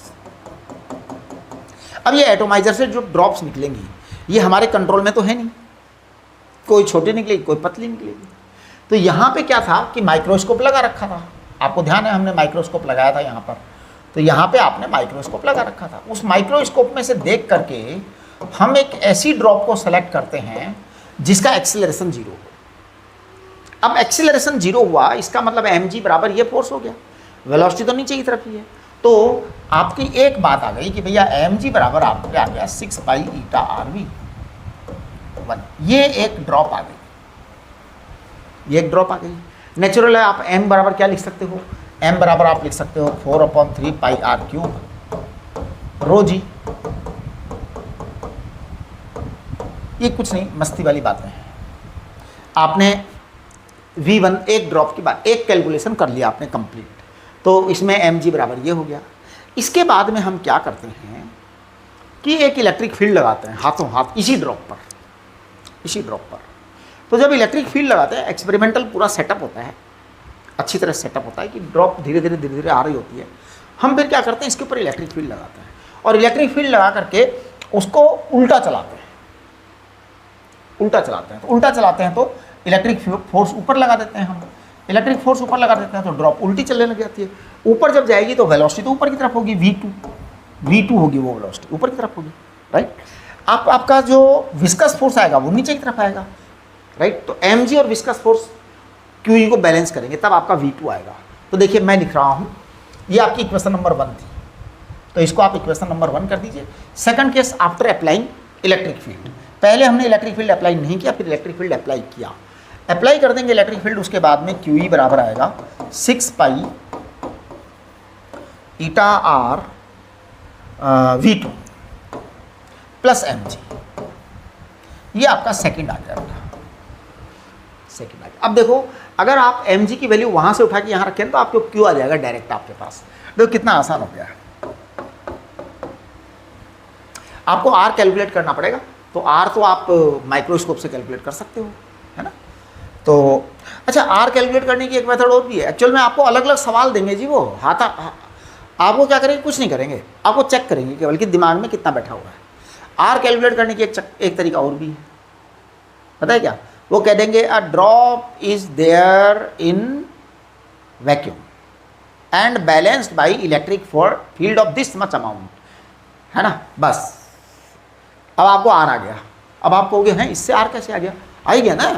अब ये एटोमाइजर से जो ड्रॉप्स निकलेंगी ये हमारे कंट्रोल में तो है नहीं, कोई छोटी निकलेगी कोई पतली निकलेगी। तो यहाँ पे क्या था कि माइक्रोस्कोप लगा रखा था, आपको ध्यान है हमने माइक्रोस्कोप लगाया था यहाँ पर, तो यहाँ पे आपने माइक्रोस्कोप लगा रखा था। उस माइक्रोस्कोप में से देख करके हम एक ऐसी ड्रॉप को सेलेक्ट करते हैं जिसका एक्सीलरेशन 0 हो। अब एक्सीलरेशन 0 हुआ, इसका मतलब mg बराबर ये फोर्स हो गया, वेलोसिटी तो नीचे की तरफ ही है। तो आपकी एक बात आ गई कि भैया mg बराबर आपके आ गया 6 पाई ईटा rv1, ये एक ड्रॉप आ गई, ये एक ड्रॉप आ गई। नेचुरल है, आप m बराबर क्या लिख सकते हो, m बराबर आप लिख सकते हो 4/3 पाई r क्यूब रो जी। ये कुछ नहीं, मस्ती वाली बातें हैं। आपने v1 एक ड्रॉप की बात, एक कैलकुलेशन कर लिया आपने कंप्लीट, तो इसमें mg बराबर ये हो गया। इसके बाद में हम क्या करते हैं कि एक इलेक्ट्रिक फील्ड लगाते हैं हाथों हाथ इसी ड्रॉप पर, इसी ड्रॉप पर। तो जब इलेक्ट्रिक फील्ड लगाते हैं, एक्सपेरिमेंटल पूरा सेटअप होता है, अच्छी तरह सेटअप होता है कि ड्रॉप धीरे धीरे आ रही होती है। हम फिर क्या करते हैं, इसके ऊपर इलेक्ट्रिक फील्ड लगाते हैं और इलेक्ट्रिक फील्ड लगा करके उसको उल्टा चलाते हैं, उल्टा चलाते हैं। तो उल्टा चलाते हैं तो इलेक्ट्रिक फोर्स ऊपर लगा देते हैं हम, इलेक्ट्रिक फोर्स ऊपर लगा देते हैं तो ड्रॉप उल्टी चलने लग जाती है। ऊपर जब जाएगी तो वेलोसिटी तो ऊपर की तरफ होगी, v2 होगी, वो वेलोसिटी ऊपर की तरफ होगी, राइट। आपका जो विस्कस फोर्स आएगा वो नीचे की तरफ आएगा, राइट। तो mg और विस्कस फोर्स QE को बैलेंस करेंगे तब आपका v2 आएगा। तो देखिए मैं लिख रहा हूँ, ये आपकी इक्वेशन नंबर 1 थी, तो इसको आप इक्वेशन नंबर 1 कर दीजिए। Second case after applying electric field, पहले हमने इलेक्ट्रिक फील्ड अप्लाई नहीं किया, फिर इलेक्ट्रिक फील्ड अप्लाई किया, अप्लाई कर देंगे इलेक्ट्रिक फील्ड। उसके बाद में QE बराबर आएगा 6 पाई ईटा r v2 प्लस mg, ये आपका सेकंड आ जाएगा, सेकंड आ जाएगा। अब देखो अगर आप mg की वैल्यू वहां से उठा के यहाँ रखें तो आपको Q आ जाएगा डायरेक्ट आपके पास। देखो कितना आसान हो गया है। आपको r कैलकुलेट करना पड़ेगा, तो r तो आप माइक्रोस्कोप से कैलकुलेट कर सकते हो, है ना। तो अच्छा, r कैलकुलेट करने की एक मेथड और भी है। एक्चुअल में आपको अलग अलग सवाल देंगे जी, वो आपको क्या करेंगे, कुछ नहीं करेंगे, आपको चेक करेंगे केवल कि दिमाग में कितना बैठा हुआ है। r कैलकुलेट करने की एक तरीका और भी है, पता है क्या, वो कह देंगे a drop is there in vacuum and balanced by electric field of this much amount, है ना। बस अब आपको r आ गया। अब आप कहोगे हैं इससे r कैसे आ गया, आ ही गया ना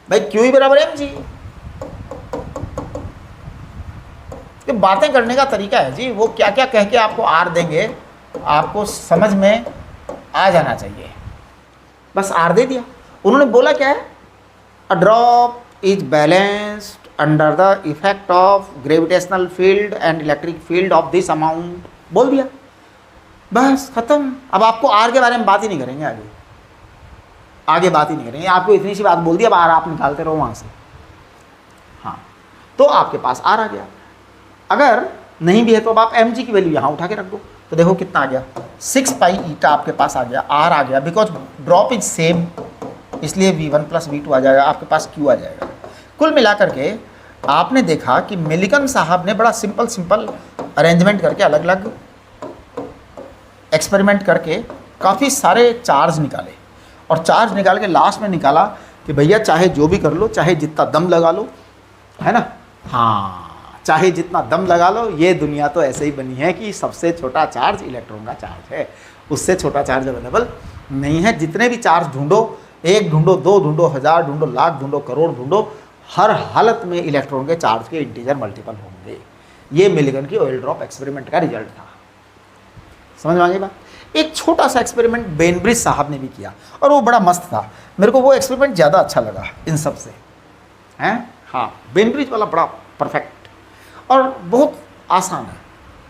भाई, QE बराबर mg। ये बातें करने का तरीका है जी, वो क्या क्या कह के आपको r देंगे, आपको समझ में आ जाना चाहिए। बस r दे दिया, उन्होंने बोला क्या है, अ drop is balanced under the effect of gravitational field and electric field of this amount, बोल दिया, बस खत्म। अब आपको r के बारे में बात ही नहीं करेंगे, आगे बात ही नहीं करेंगे, आपको इतनी सी बात बोल दिया, अब r आप निकालते रहो वहाँ से। हाँ, तो आपके पास r आ गया। अगर नहीं भी है तो अब आप mg की वैल्यू यहाँ उठा के रख दो, तो देखो कितना आ गया, 6 पाई ईटा आपके पास आ गया, r आ गया, बिकॉज ड्रॉप इज सेम, इसलिए v1 प्लस v2 आ जाएगा, आपके पास q आ जाएगा। कुल मिलाकर के आपने देखा कि मिलिकन साहब ने बड़ा सिंपल अरेंजमेंट करके, अलग अलग एक्सपेरिमेंट करके काफ़ी सारे चार्ज निकाले, और चार्ज निकाल के लास्ट में निकाला कि भैया चाहे जो भी कर लो, चाहे जितना दम लगा लो, है ना, हाँ चाहे जितना दम लगा लो, ये दुनिया तो ऐसे ही बनी है कि सबसे छोटा चार्ज इलेक्ट्रॉन का चार्ज है, उससे छोटा चार्ज अवेलेबल नहीं है। जितने भी चार्ज ढूंढो, 1 ढूंढो, 2 ढूंढो, 1000 ढूंढो, लाख ढूंढो, करोड़ ढूंढो, हर हालत में इलेक्ट्रॉन के चार्ज के इंटीजर मल्टीपल होंगे। ये मिलिगन की ऑयल ड्रॉप एक्सपेरिमेंट का रिजल्ट था। समझ में आ गई बात? एक छोटा सा एक्सपेरिमेंट बेनब्रिज साहब ने भी किया और वो बड़ा मस्त था। मेरे को वो एक्सपेरिमेंट ज़्यादा अच्छा लगा इन सब से, हैं? हाँ, बेनब्रिज वाला बड़ा परफेक्ट और बहुत आसान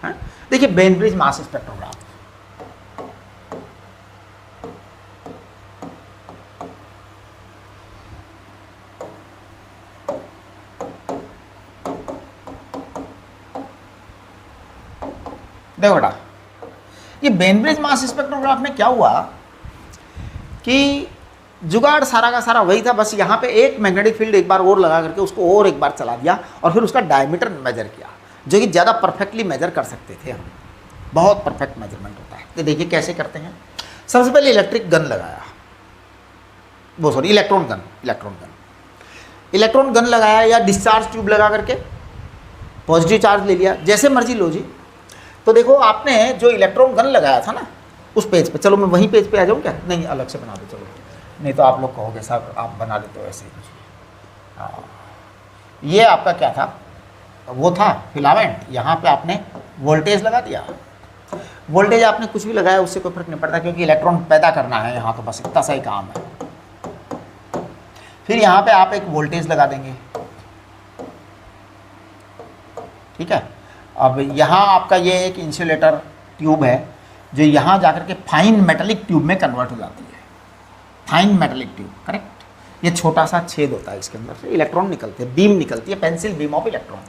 है। देखिए बेनब्रिज मास स्पेक्ट्रोग्राफ, देखो बेटा, ये बेनब्रिज मास स्पेक्ट्रोग्राफ में क्या हुआ कि जुगाड़ सारा का सारा वही था, बस यहाँ पे एक मैग्नेटिक फील्ड एक बार और लगा करके उसको और एक बार चला दिया और फिर उसका डायमीटर मेजर किया, जो कि ज़्यादा परफेक्टली मेजर कर सकते थे हम। बहुत परफेक्ट मेजरमेंट होता है। तो देखिए कैसे करते हैं। सबसे पहले इलेक्ट्रिक गन लगाया, वो सॉरी इलेक्ट्रॉन गन लगाया या डिस्चार्ज ट्यूब लगा करके पॉजिटिव चार्ज ले लिया, जैसे मर्जी लो जी। तो देखो आपने जो इलेक्ट्रॉन गन लगाया था ना उस पेज पे, चलो मैं वहीं पेज पे आ जाऊँ क्या? नहीं, अलग से बना दो, चलो, नहीं तो आप लोग कहोगे साहब आप बना लेते हो ऐसे ही कुछ। हाँ, ये आपका क्या था, वो था फिलामेंट। यहाँ पे आपने वोल्टेज लगा दिया। वोल्टेज आपने कुछ भी लगाया उससे कोई फर्क नहीं पड़ता, क्योंकि इलेक्ट्रॉन पैदा करना है यहाँ, तो बस इतना सा ही काम है। फिर यहाँ पे आप एक वोल्टेज लगा देंगे, ठीक है। अब यहाँ आपका ये एक इंसुलेटर ट्यूब है जो यहाँ जाकर के फाइन मेटेलिक ट्यूब में कन्वर्ट हो जाती है। Fine metallic tube, correct. ये छोटा सा छेद होता है, इसके अंदर से इलेक्ट्रॉन निकलते हैं, बीम निकलती है, पेंसिल बीम ऑफ इलेक्ट्रॉन,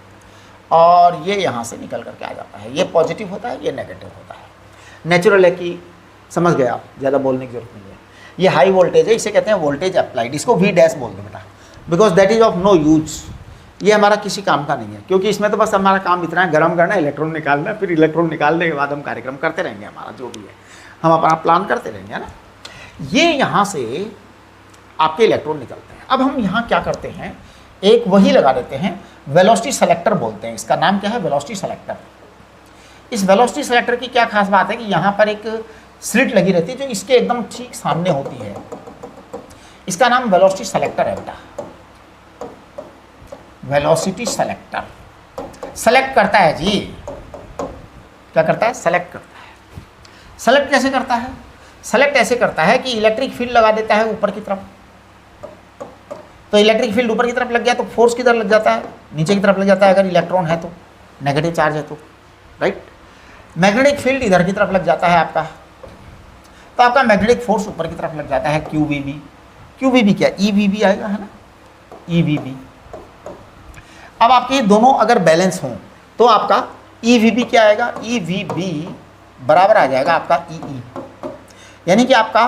और ये यहाँ से निकल करके आ जाता है। ये पॉजिटिव होता है, ये नेगेटिव होता है। नेचुरल है कि समझ गए आप, ज़्यादा बोलने की जरूरत नहीं है। ये हाई वोल्टेज है, इसे कहते हैं वोल्टेज अप्लाइड। इसको V डैश बोल दो बेटा, because that is of no use. ये हमारा किसी काम का नहीं है, क्योंकि इसमें तो बस हमारा काम इतना है, गर्म करना, इलेक्ट्रॉन निकालना, फिर इलेक्ट्रॉन निकालने के बाद हम कार्यक्रम करते रहेंगे, हमारा जो भी है हम अपना प्लान करते रहेंगे, है ना। ये यहाँ से आपके इलेक्ट्रॉन निकलते हैं। अब हम यहाँ क्या करते हैं, एक वही लगा देते हैं, वेलोसिटी सेलेक्टर बोलते हैं इसका। नाम क्या है? Velocity selector. इस वेलोसिटी सेलेक्टर की क्या खास बात है कि यहाँ पर एक स्लिट लगी रहती है जो इसके एकदम ठीक सामने होती है। इसका नाम वेलोसिटी सेलेक्टर है बेटा। वेलोसिटी सेलेक्टर सेलेक्ट करता है जी। क्या करता है? सेलेक्ट करता है। सेलेक्ट कैसे करता है? सेलेक्ट ऐसे करता है कि इलेक्ट्रिक फील्ड लगा देता है ऊपर की तरफ। तो इलेक्ट्रिक फील्ड ऊपर की तरफ लग गया तो फोर्स किधर लग जाता है? नीचे की तरफ लग जाता है, अगर इलेक्ट्रॉन है तो, नेगेटिव चार्ज है तो, राइट। मैग्नेटिक फील्ड इधर की तरफ लग जाता है आपका, तो आपका मैग्नेटिक फोर्स ऊपर की तरफ लग जाता है, QVB। QVB क्या? EVB आएगा, है ना, EVB। अब आपके ये दोनों अगर बैलेंस हों तो आपका EVB क्या आएगा? EVB बराबर आ जाएगा आपका EE, यानी कि आपका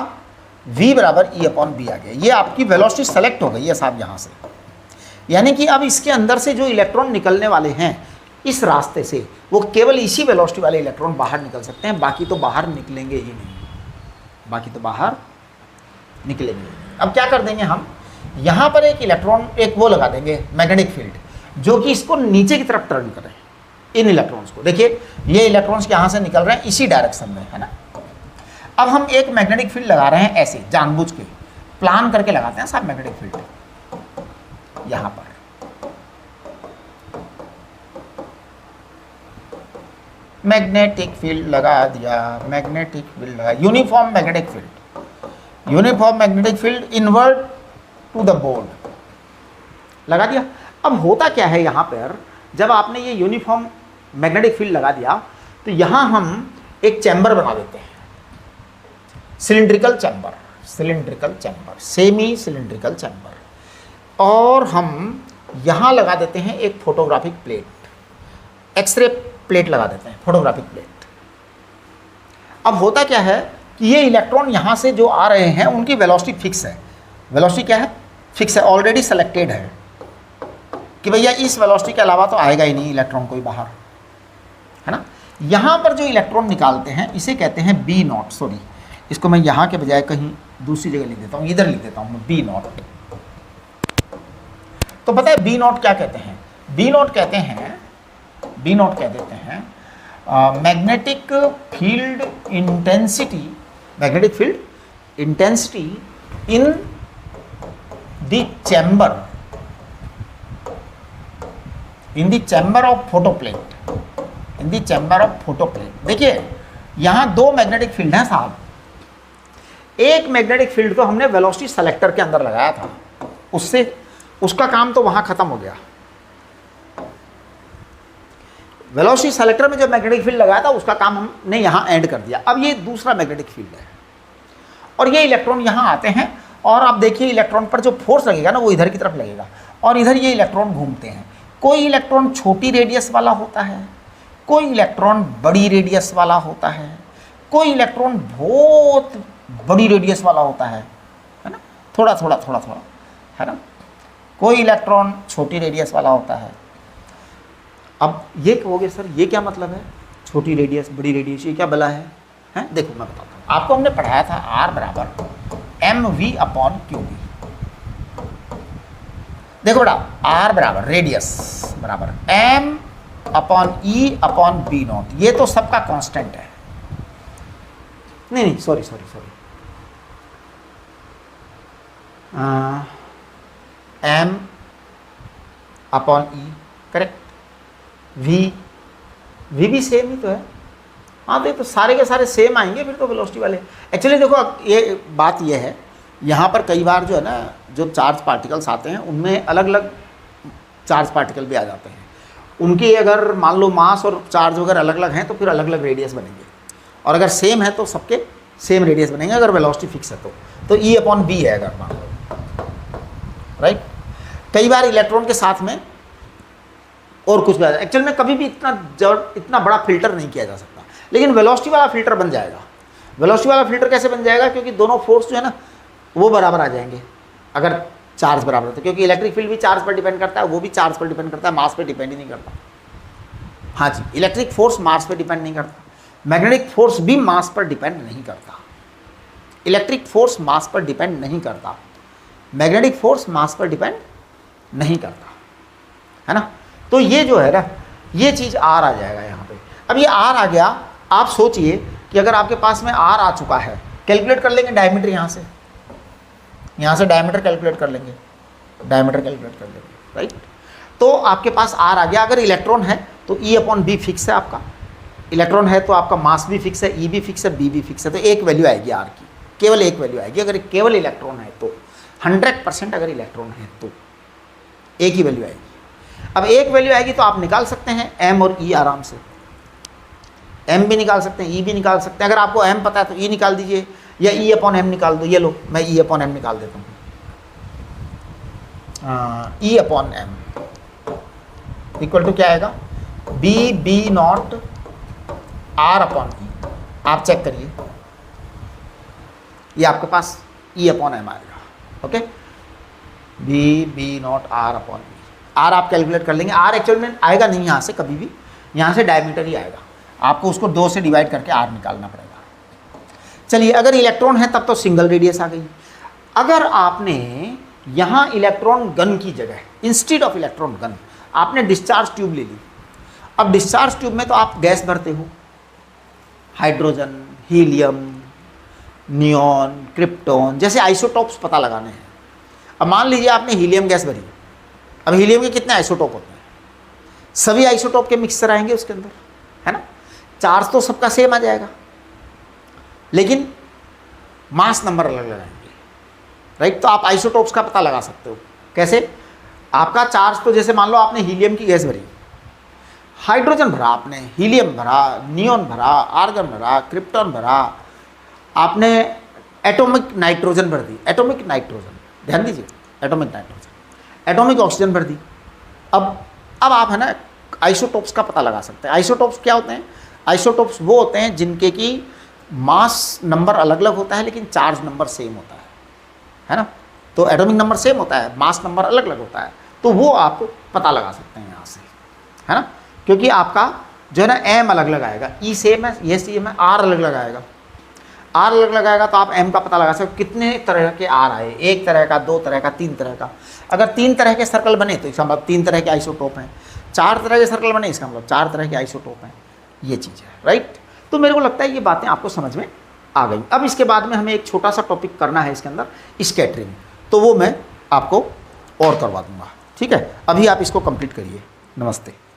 V बराबर E/B आ गया। ये आपकी वेलोसिटी सेलेक्ट हो गई है साहब यहाँ से। यानी कि अब इसके अंदर से जो इलेक्ट्रॉन निकलने वाले हैं इस रास्ते से, वो केवल इसी वेलोसिटी वाले इलेक्ट्रॉन बाहर निकल सकते हैं, बाकी तो बाहर निकलेंगे ही नहीं, बाकी तो बाहर निकलेंगे। अब क्या कर देंगे हम, यहाँ पर एक इलेक्ट्रॉन, एक वो लगा देंगे मैग्नेटिक फील्ड, जो कि इसको नीचे की तरफ टर्न करें इन इलेक्ट्रॉन्स को। देखिए ये इलेक्ट्रॉन्स यहाँ से निकल रहे हैं इसी डायरेक्शन में, है ना। अब हम एक मैग्नेटिक फील्ड लगा रहे हैं ऐसे, जानबूझ के प्लान करके लगाते हैं साहब मैग्नेटिक फील्ड यहाँ पर। मैग्नेटिक फील्ड लगा दिया, मैग्नेटिक फील्ड लगा, uniform magnetic field, uniform magnetic field inward to the board लगा दिया। अब होता क्या है यहाँ पर, जब आपने ये यूनिफॉर्म मैग्नेटिक फील्ड लगा दिया तो यहाँ हम एक चैम्बर बना देते हैं, cylindrical chamber, cylindrical chamber, semi cylindrical chamber, और हम यहाँ लगा देते हैं एक फोटोग्राफिक प्लेट, एक्सरे प्लेट लगा देते हैं, फोटोग्राफिक प्लेट। अब होता क्या है कि ये इलेक्ट्रॉन यहाँ से जो आ रहे हैं उनकी वेलोसिटी फिक्स है। वेलोसिटी क्या है? फिक्स है, ऑलरेडी सेलेक्टेड है कि भैया इस वेलोसिटी के अलावा तो आएगा ही नहीं इलेक्ट्रॉन कोई बाहर, है ना। यहाँ पर जो इलेक्ट्रॉन निकालते हैं इसे कहते हैं B0, सॉरी इसको मैं यहाँ के बजाय कहीं दूसरी जगह लिख देता हूँ, इधर लिख देता हूँ मैं B0। तो पता है B0 क्या कहते हैं? B0 कहते हैं बी नॉट कह देते हैं, magnetic field intensity, magnetic field intensity in the chamber, in the chamber of photoplate, in the chamber of photoplate. देखिए यहाँ दो मैग्नेटिक फील्ड हैं साहब। एक मैग्नेटिक फील्ड तो हमने वेलोसिटी सेलेक्टर के अंदर लगाया था, उससे उसका काम तो वहां खत्म हो गया। वेलोसिटी सेलेक्टर में जो मैग्नेटिक फील्ड लगाया था उसका काम हमने यहां एंड कर दिया। अब ये दूसरा मैग्नेटिक फील्ड है और ये इलेक्ट्रॉन यहां आते हैं और आप देखिए इलेक्ट्रॉन पर जो फोर्स लगेगा ना वो इधर की तरफ लगेगा और इधर ये इलेक्ट्रॉन घूमते हैं। कोई इलेक्ट्रॉन छोटी रेडियस वाला होता है, कोई इलेक्ट्रॉन बड़ी रेडियस वाला होता है, कोई इलेक्ट्रॉन बहुत बड़ी रेडियस वाला होता है ना, थोड़ा थोड़ा थोड़ा थोड़ा, है ना। कोई इलेक्ट्रॉन छोटी रेडियस वाला होता है। अब ये कहोगे सर ये क्या मतलब है, छोटी रेडियस बड़ी रेडियस, ये क्या बला है? देखो मैं बताता हूँ। आपको हमने पढ़ाया था R बराबर m v upon q v. देखो बेटा R बराबर रेडियस बराबर m upon e upon B naught, ये तो सबका कांस्टेंट है। नहीं sorry m upon e, correct. V भी सेम ही तो है। हाँ तो सारे के सारे सेम आएंगे फिर तो वेलोसिटी वाले। एक्चुअली देखो ये बात ये है, यहाँ पर कई बार जो है ना जो चार्ज पार्टिकल्स आते हैं उनमें अलग अलग चार्ज पार्टिकल भी आ जाते हैं। उनकी अगर मान लो मास और चार्ज वगैरह अलग अलग हैं तो फिर अलग अलग रेडियस बनेंगे, और अगर सेम है तो सबके सेम रेडियस बनेंगे अगर वेलोसिटी फिक्स है तो ई अपॉन बी है अगर मान लो, राइट। कई बार इलेक्ट्रॉन के साथ में और कुछ भी आ जाए। एक्चुअल में कभी भी इतना बड़ा फिल्टर नहीं किया जा सकता, लेकिन वेलोसिटी वाला फिल्टर बन जाएगा। वेलोसिटी वाला फिल्टर कैसे बन जाएगा? क्योंकि दोनों फोर्स जो है ना वो बराबर आ जाएंगे अगर चार्ज बराबर है तो, क्योंकि इलेक्ट्रिक फील्ड भी चार्ज पर डिपेंड करता है, वो भी चार्ज पर डिपेंड करता है, मास पर डिपेंड ही नहीं करता। हाँ जी, इलेक्ट्रिक फोर्स मास पर डिपेंड नहीं करता, मैग्नेटिक फोर्स भी मास पर डिपेंड नहीं करता। इलेक्ट्रिक फोर्स मास पर डिपेंड नहीं करता, मैग्नेटिक फोर्स मास पर डिपेंड नहीं करता, है ना। तो ये जो है ना ये चीज़ आर आ जाएगा यहाँ पे। अब ये आर आ गया, आप सोचिए कि अगर आपके पास में आर आ चुका है, कैलकुलेट कर लेंगे डायमीटर, यहाँ से डायमीटर कैलकुलेट कर लेंगे, राइट। तो आपके पास आर आ गया। अगर इलेक्ट्रॉन है तो ई अपॉन बी फिक्स है आपका, इलेक्ट्रॉन है तो आपका मास भी फिक्स है, ई भी फिक्स है, बी भी फिक्स है। तो एक वैल्यू आएगी आर की, केवल एक वैल्यू आएगी। अगर केवल इलेक्ट्रॉन है तो 100% अगर इलेक्ट्रॉन है तो एक ही वैल्यू आएगी। अब एक वैल्यू आएगी तो आप निकाल सकते हैं एम और ई आराम से, एम भी निकाल सकते हैं, ई भी निकाल सकते हैं। अगर आपको एम पता है तो ई निकाल दीजिए, या ई अपॉन एम निकाल दो। ये लो मैं ई अपॉन एम निकाल देता हूँ। E upon m equal to क्या आएगा? B naught r upon e. आप चेक करिए, ये आपके पास ई अपॉन एम आएगा। Okay, B naught r upon e. R आप कैलकुलेट कर लेंगे। आर एक्चुअल में आएगा नहीं यहाँ से कभी भी, यहाँ से डायमीटर ही आएगा। आपको उसको 2 से डिवाइड करके आर निकालना पड़ेगा। चलिए, अगर इलेक्ट्रॉन है तब तो सिंगल रेडियस आ गई। अगर आपने यहाँ इलेक्ट्रॉन गन की जगह, इंस्टेड ऑफ इलेक्ट्रॉन गन, आपने डिस्चार्ज ट्यूब ले ली। अब डिस्चार्ज ट्यूब में तो आप गैस भरते हो, हाइड्रोजन, हीलियम, नियॉन, क्रिप्टॉन जैसे आइसोटॉप्स पता लगाने हैं। अब मान लीजिए आपने हीलियम गैस भरी। अब हीलियम के कितने आइसोटॉप होते हैं? सभी आइसोटॉप के मिक्सचर आएंगे उसके अंदर, है ना। चार्ज तो सबका सेम आ जाएगा, लेकिन मास नंबर अलग अलग आएंगे, राइट। तो आप आइसोटॉप्स का पता लगा सकते हो। कैसे? आपका चार्ज तो जैसे मान लो आपने हीलियम की गैस भरी, हाइड्रोजन भरा आपने, हीलियम भरा, नियॉन भरा, आर्गन भरा, क्रिप्टॉन भरा, आपने एटॉमिक नाइट्रोजन भर दी। एटॉमिक नाइट्रोजन, ध्यान दीजिए, एटॉमिक नाइट्रोजन, एटॉमिक ऑक्सीजन भर दी। अब आप है ना आइसोटॉप्स का पता लगा सकते हैं। आइसोटॉप्स क्या होते हैं? आइसोटॉप्स वो होते हैं जिनके की मास नंबर अलग अलग होता है लेकिन चार्ज नंबर सेम होता है ना। तो एटॉमिक नंबर सेम होता है, मास नंबर अलग अलग होता है, तो वो आप पता लगा सकते हैं यहाँ से, है ना। क्योंकि आपका जो है ना एम अलग अलग आएगा, ई सेम है, ये सेम है, आर अलग अलग आएगा। आर अलग अलग आएगा तो आप एम का पता लगा सकते हो। कितने तरह के आर आए? 1 तरह का, 2 तरह का, 3 तरह का। अगर 3 तरह के सर्कल बने तो इसका मतलब 3 तरह के आइसोटोप हैं। 4 तरह के सर्कल बने, इसका मतलब 4 तरह के आइसोटोप हैं, ये चीज़ है, राइट। तो मेरे को लगता है ये बातें आपको समझ में आ गई। अब इसके बाद में हमें एक छोटा सा टॉपिक करना है इसके अंदर, स्कैटरिंग, तो वो मैं आपको और करवा दूंगा, ठीक है। अभी आप इसको कंप्लीट करिए। नमस्ते।